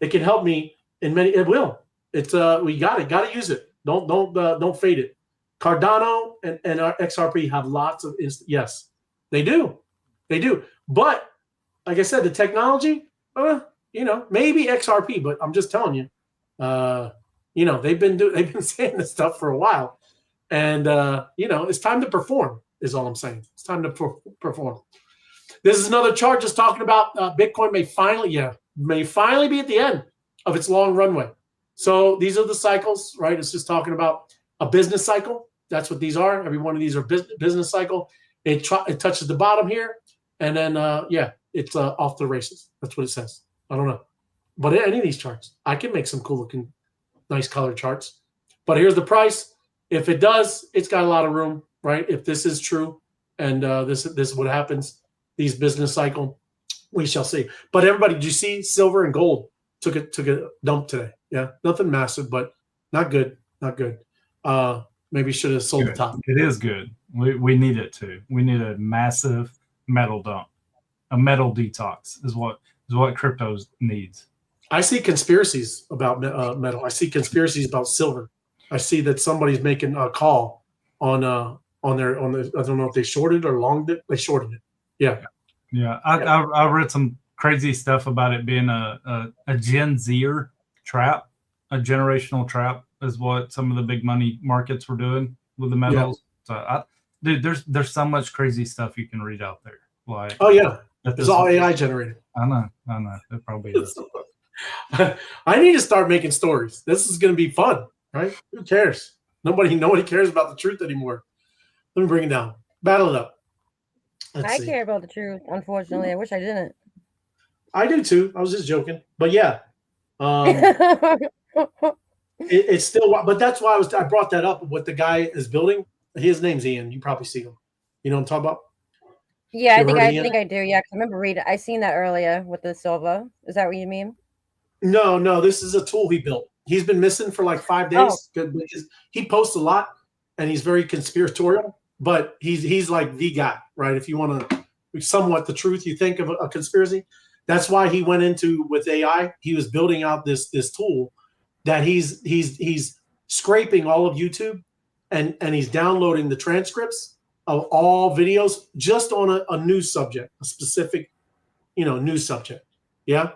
It can help me in many. It will. It's we got it. Got to use it. Don't fade it. Cardano and our XRP have lots of yes, they do. But like I said, the technology, maybe XRP, but I'm just telling you, they've been saying this stuff for a while, and it's time to perform. Is all I'm saying. It's time to perform. This is another chart just talking about Bitcoin may finally be at the end of its long runway. So these are the cycles, right? It's just talking about a business cycle. That's what these are. Every one of these are business cycle. It touches the bottom here, and then it's off the races. That's what it says. I don't know, but any of these charts, I can make some cool looking, nice color charts. But here's the price. If it does, it's got a lot of room, right? If this is true, and this is what happens, these business cycle, we shall see. But everybody, did you see silver and gold took a dump today? Yeah, nothing massive, but not good. Not good. Maybe should have sold the top. It is good. We need it too. We need a massive metal dump. A metal detox is what crypto needs. I see conspiracies about metal. I see conspiracies about silver. I see that somebody's making a call on their I don't know if they shorted or longed it. They shorted it. Yeah. I read some crazy stuff about it being a Gen Zer trap, a generational trap is what some of the big money markets were doing with the metals. Yeah. So there's so much crazy stuff you can read out there. Like, oh yeah, it's all AI generated. I know. It probably is. I need to start making stories. This is going to be fun, right? Who cares? Nobody cares about the truth anymore. Let me bring it down. Battle it up. I care about the truth. Unfortunately, I wish I didn't. I do too. I was just joking, but yeah, it's still. But that's why I brought that up. What the guy is building. His name's Ian. You probably see him. You know what I'm talking about? Yeah, I think I do. Yeah, because I remember reading. I seen that earlier with the silver. Is that what you mean? No. This is a tool he built. He's been missing for like 5 days. Oh. He posts a lot, and he's very conspiratorial. But he's like the guy, right? If you want to somewhat the truth, you think of a conspiracy. That's why he went into with AI. He was building out this tool that he's scraping all of YouTube, and he's downloading the transcripts of all videos just on a news subject, a specific, news subject. Yeah.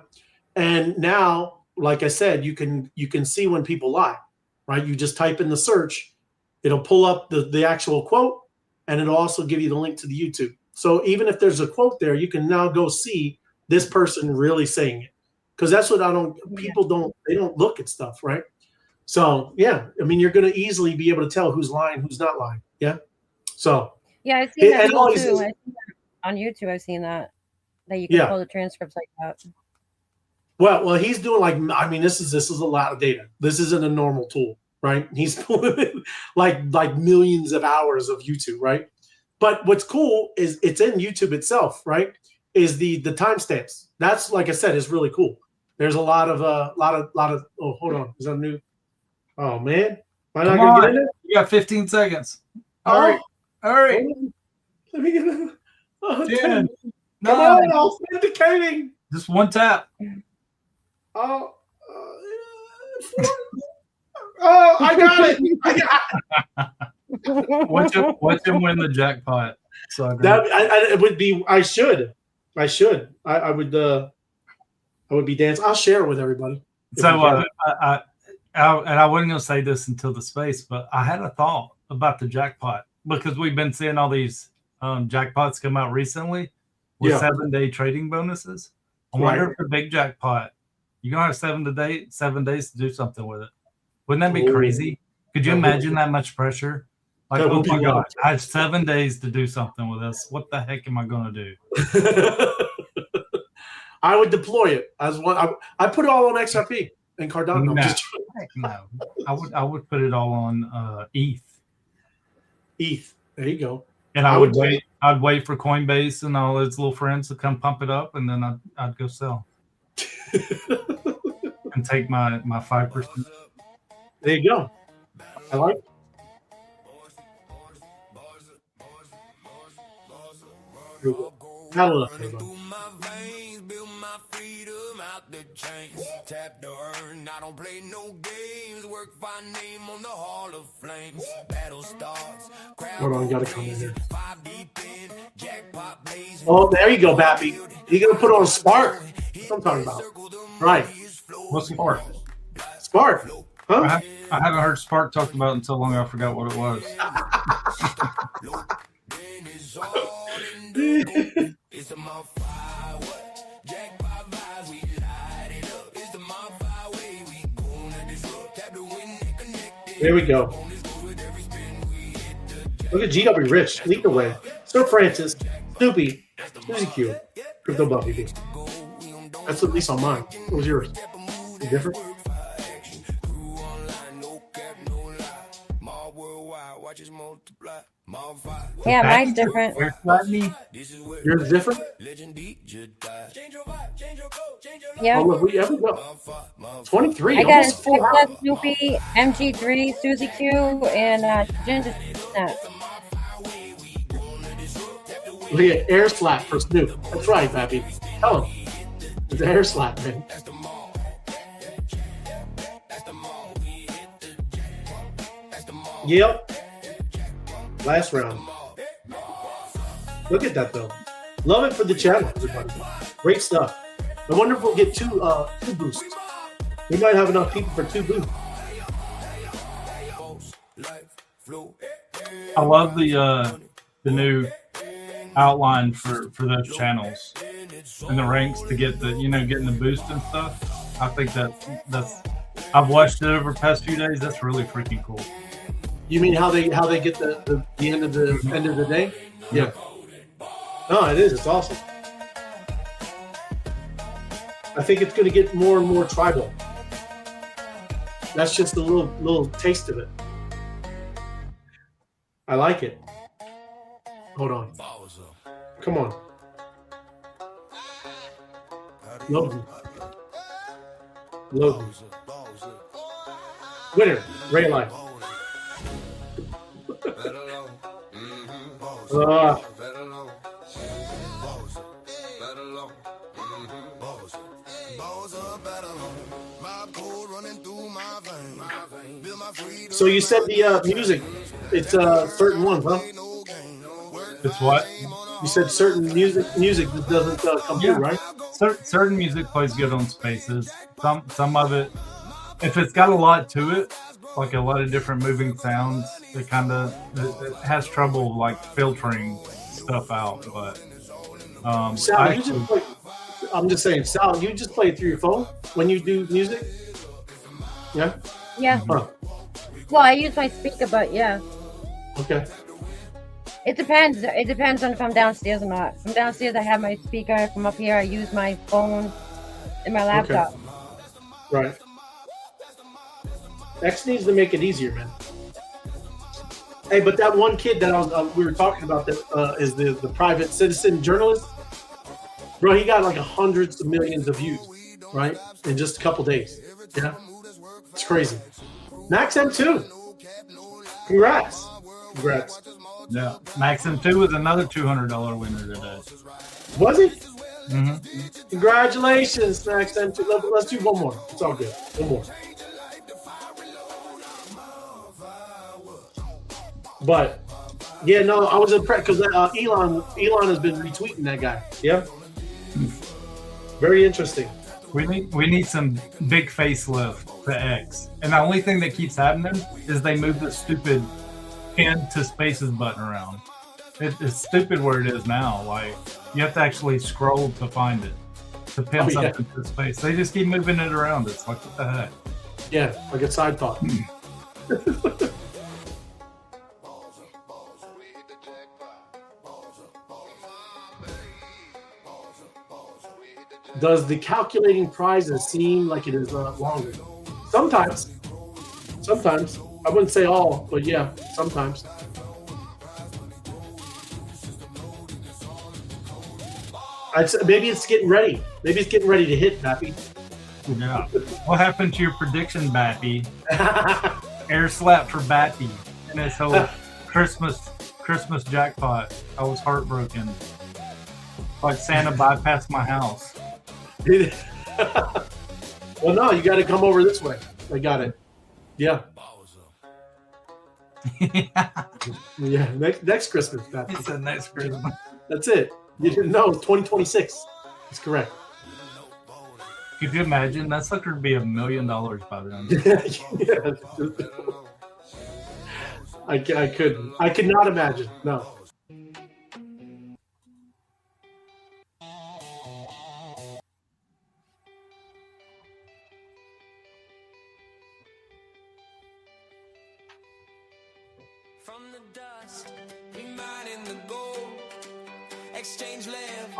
And now, like I said, you can see when people lie, right? You just type in the search, it'll pull up the actual quote, and it'll also give you the link to the YouTube. So even if there's a quote there, you can now go see this person really saying it. because that's what people don't look at stuff, right? So yeah, I mean, you're going to easily be able to tell who's lying, who's not lying. Yeah. So yeah, I've seen that too. On YouTube, I've seen that you can pull the transcripts like that. Well, he's doing this is a lot of data. This isn't a normal tool, right? He's pulling like millions of hours of YouTube, right? But what's cool is it's in YouTube itself, right? Is the timestamps. That's, like I said, is really cool. There's a lot of oh, hold on. Is that new? Oh man. Am I not gonna get in it? You got 15 seconds. All right. Let me get it. 10. Come on, authenticating. Just one tap. Oh, I got it. Watch him win the jackpot. So it would be. I should. I would be dancing. I'll share it with everybody. So I wasn't going to say this until the space, but I had a thought about the jackpot because we've been seeing all these jackpots come out recently with 7-day trading bonuses. I wonder if the big jackpot, you're going to have 7 days to do something with it. Wouldn't that be crazy? Could you imagine that much pressure? Like, oh my God, I have 7 days to do something with this. What the heck am I going to do? I would deploy it as one. I put it all on XRP and Cardano. No, I would put it all on ETH. ETH. There you go. And I would wait. I'd wait for Coinbase and all its little friends to come pump it up, and then I'd go sell and take my 5%. There you go. I like it. Paddle up, everybody. Tap the urn, I don't play no games. Work my name on the Hall of Flames. Battle starts. Hold on, you gotta come in here. Oh, there you go, Bappy. You gonna put on Spark? That's what I'm talking about. Right. What's Spark? Spark. Huh? I haven't heard Spark talked about in so long I forgot what it was. There we go. Look at GW Rich. Lead the way. Sir Francis, Snoopy, Suzy Q, Crypto Buffy. That's at least on mine. What was yours? Is it different? Yeah, mine's different. Yours is different? Yeah. Oh, look, we go. 23. I got a Snoopy, MG3, Suzy Q, and Ginger Snap. Look at air slap for Snoop. That's right, Pappy. Tell him. It's an air slap, man. Yep. Last round. Look at that, though. Love it for the channel, everybody. Great stuff. I wonder if we'll get two boosts. We might have enough people for 2 boosts. I love the new outline for those channels and the ranks to get getting the boost and stuff. I think that's I've watched it over the past few days. That's really freaking cool. You mean how they get the end of the day? Yeah. No, it is. It's awesome. I think it's going to get more and more tribal. That's just a little taste of it. I like it. Hold on. Come on. Logan. Winner. Ray Life. So you said the music, it's certain ones, huh? It's what? You said certain music that doesn't come through, right? Certain music plays good on spaces. Some of it, if it's got a lot to it, like a lot of different moving sounds, it has trouble like filtering stuff out. But I'm just saying, Sal, you just play it through your phone when you do music? Yeah? Yeah. Huh. Well, I use my speaker, but yeah. Okay. It depends. It depends on if I'm downstairs or not. If I'm downstairs, I have my speaker. If I'm up here, I use my phone and my laptop. Okay. Right. X needs to make it easier, man. Hey, but that one kid that we were talking about that is the private citizen journalist, bro. He got like hundreds of millions of views, right, in just a couple days. Yeah, it's crazy. Max M2, congrats. Yeah, Max M2 was another $200 winner today. Was he? Mm-hmm. Congratulations, Max M2. Let's do one more. It's all good. One more. But yeah, no, I was impressed because Elon has been retweeting that guy. Yeah, very interesting. We need some big facelift to X, and the only thing that keeps happening is they move the stupid pin to spaces button around. It's stupid where it is now. Like you have to actually scroll to find it to pin something to space. They just keep moving it around. It's like what the heck? Yeah, like a side thought. Does the calculating prizes seem like it is longer? Sometimes. I wouldn't say all, but yeah, sometimes. Maybe it's getting ready. Maybe it's getting ready to hit, Bappy. Yeah. What happened to your prediction, Bappy? Air slap for Bappy and his whole Christmas jackpot. I was heartbroken. Like Santa bypassed my house. Well, no, you got to come over this way. I got it. Yeah. Yeah. Next Christmas. He said next Christmas. That's it. You didn't know. It's 2026. That's correct. Could you imagine? That sucker would be $1 million by then. Yeah. I couldn't. I could not imagine. No.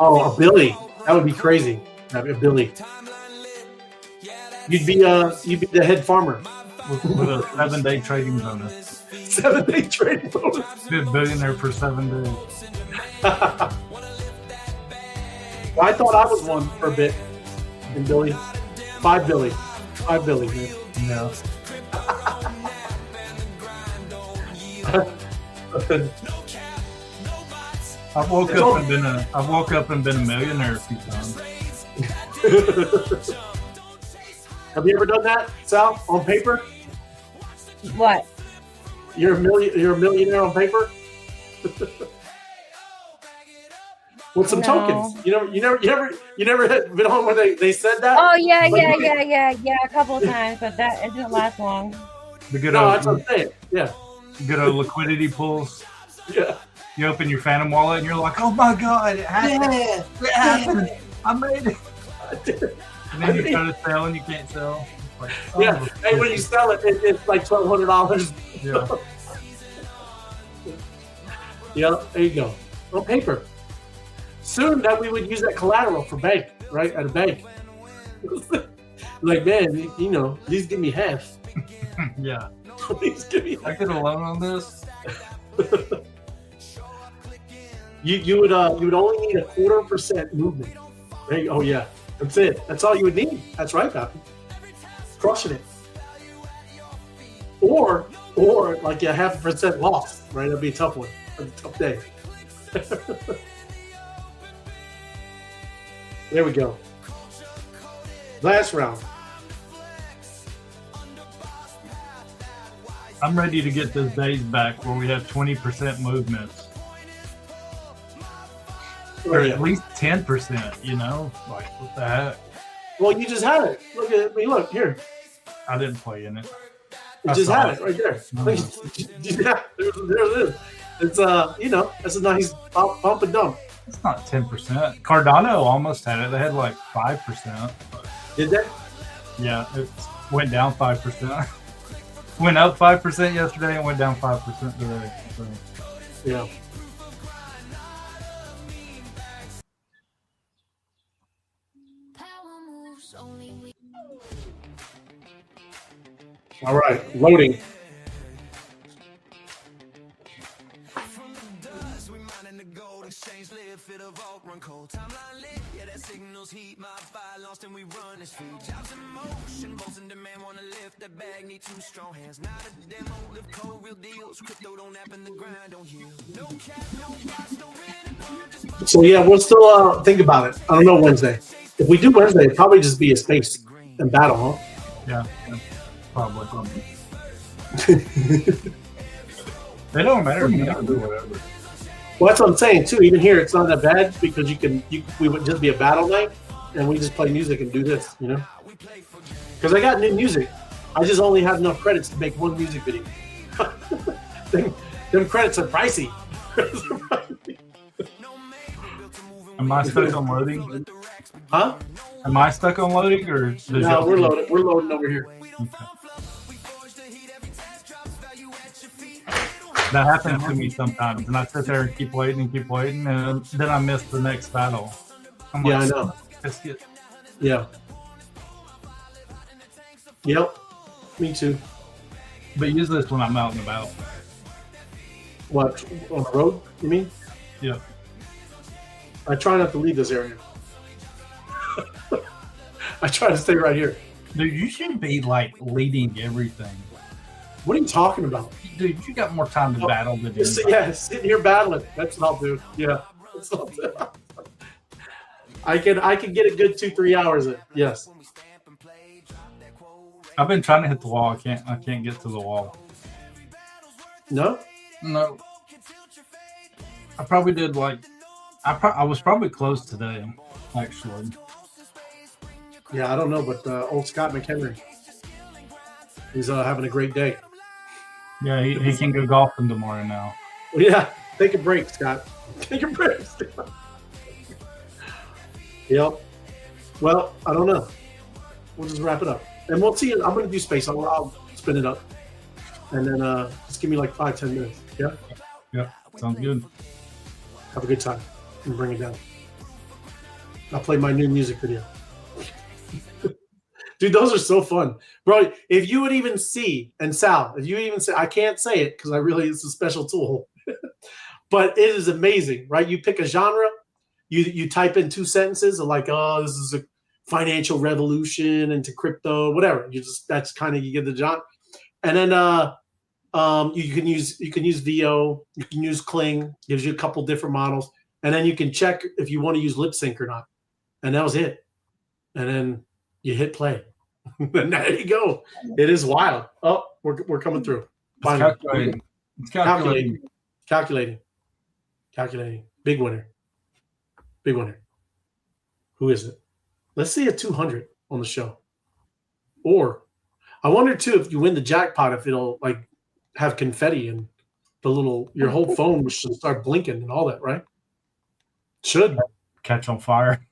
Oh, a Billy. That would be crazy. That'd be a Billy. You'd be the head farmer. With a 7-day trading bonus. 7-day trading bonus. Be a billionaire for 7 days. Well, I thought I was one for a bit. And Billy. 5 Billy. 5 Billy, man. No. I've woke up and been a millionaire a few times. Have you ever done that, Sal, on paper? What? You're a millionaire on paper? With some tokens. You never been on where they said that? Oh yeah, a couple of times, but it didn't last long. The good No, old, that's what I'm saying. Yeah. Good old liquidity pools. Yeah. You open your Phantom wallet and you're like, oh my God, it happened. Yeah. It happened. I made it. And then you try to sell and you can't sell. Like, yeah. Hey, when you sell it, it's like $1,200. Yeah. Yeah, there you go. On paper. Soon that we would use that collateral for bank, right? At a bank. Like, man, please give me half. Yeah. Please give me half. I get a loan on this. You would only need 0.25% movement. Right? Oh yeah, that's it. That's all you would need. That's right, Pappy. Crushing it. Or like a 0.5% loss. Right? That'd be a tough one. That'd be a tough day. There we go. Last round. I'm ready to get those days back where we have 20% movements. Or at least 10%, Like, what the heck? Well, you just had it. Look at me. Look, here. I didn't play in it. You just had it right there. Yeah, there it is. It's, that's a nice bump and dump. It's not 10%. Cardano almost had it. They had like 5%. Did they? Yeah, it went down 5%. Went up 5% yesterday and went down 5% today. So. Yeah. All right, loading. So yeah, we'll still think about it. I don't know Wednesday. If we do Wednesday, it'd probably just be a space and battle, huh? Yeah, probably. They don't matter. We can do whatever. Well, that's what I'm saying too. Even here, it's not that bad because we would just be a battle night, and we just play music and do this, you know. Because I got new music, I just only have enough credits to make one music video. them credits are pricey. Am I stuck on loading? Huh? Am I stuck on loading or? No, we're loaded. We're loading over here. Okay. That happens to me sometimes, and I sit there and keep waiting, and then I miss the next battle. I'm Yeah, like, I know. Yeah. Yep. Me too. But use this when I'm out and about. What, on the road, you mean? Yeah. I try not to leave this area. I try to stay right here. Dude, you should be like leading everything. What are you talking about? Dude, you got more time to battle than anybody. Yeah, sitting here battling. That's what I'll do. Yeah. That's what I'll do. I can get a good 2-3 hours in. Yes. I've been trying to hit the wall. I can't get to the wall. No? No. I probably did like I was probably close today, actually. Yeah, I don't know, but old Scott McHenry, he's having a great day. Yeah, he can go golfing tomorrow now. Well, yeah, take a break, Scott. Take a break, Scott. Yep. Well, I don't know. We'll just wrap it up. And we'll see. I'm going to do space. I'll spin it up. And then just give me like 5-10 minutes. Yeah? Yeah, sounds good. Have a good time. And bring it down. I'll play my new music video. Dude, those are so fun. Bro, if you would even see, and Sal, if you even say, I can't say it because it's a special tool. But it is amazing, right? You pick a genre, you type in 2 sentences of like, oh, this is a financial revolution into crypto, whatever. That's kind of, you get the genre. And then you can use VO, you can use Kling, gives you a couple different models, and then you can check if you want to use lip sync or not. And that was it. And then you hit play. And there you go. It is wild. Oh, we're coming through. Calculating. It's Calculating. Big winner. Who is it? Let's see a 200 on the show. Or I wonder too if you win the jackpot, if it'll like have confetti and your whole phone should start blinking and all that, right? Should catch on fire.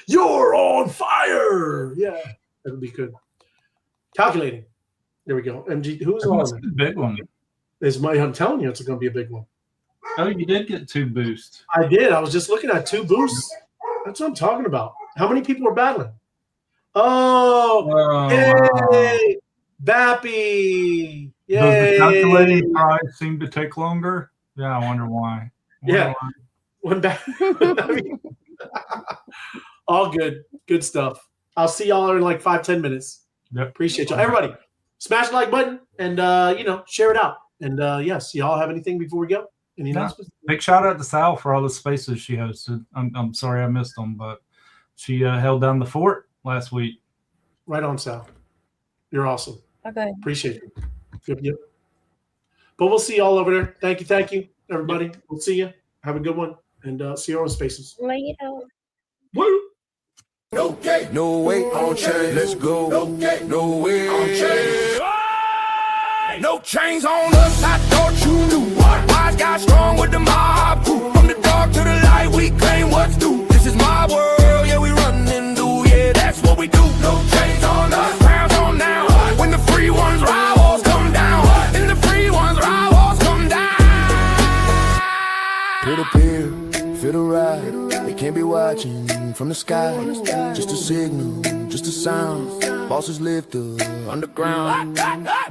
You're on fire. Yeah, that would be good. Calculating. There we go. MG, who's on? A big one. I'm telling you, it's going to be a big one. Oh, you did get 2 boosts. I did. I was just looking at 2 boosts. That's what I'm talking about. How many people are battling? Oh, yay! Bappy. Yay! Does the calculating price seem to take longer? Yeah, I wonder why. When back. All good. Good stuff. I'll see y'all in like 5-10 minutes. Yep. Appreciate y'all. Everybody, smash the like button and share it out. And yes, y'all have anything before we go? Any announcements? Big shout out to Sal for all the spaces she hosted. I'm sorry I missed them, but she held down the fort last week. Right on, Sal. You're awesome. Okay. Appreciate you. Yep. But we'll see y'all over there. Thank you, everybody. We'll see you. Have a good one, and see you on spaces. Later. Woo! No way on chain. Let's go. No way on chain. No chains on us, I thought you knew what. Why Wise guys strong with the mob crew. From the dark to the light, we claim what's due. This is my world, yeah, we running through, yeah, that's what we do. No chains on us, crowns on now. When the free ones rivals come down, and the free ones rivals come down. Peer to peer, feel the ride. They can't be watching from the sky. Just a signal, just a sound. Bosses live the underground.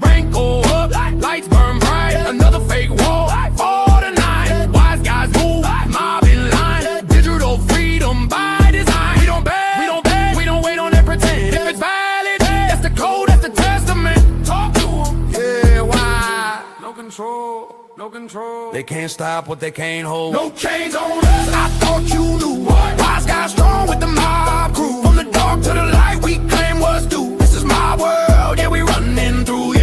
Rank go up, lights burn bright. Another fake wall, 4 to 9. Wise guys move, mob in line. Digital freedom by design. We don't beg, we don't wait on that pretend. If it's valid, that's the code, that's the testament. Talk to them, yeah, why? No control. No control. They can't stop what they can't hold. No chains on us. I thought you knew. Wise guys strong with the mob crew. From the dark to the light, we claim what's due. This is my world, yeah, we running through. Yeah.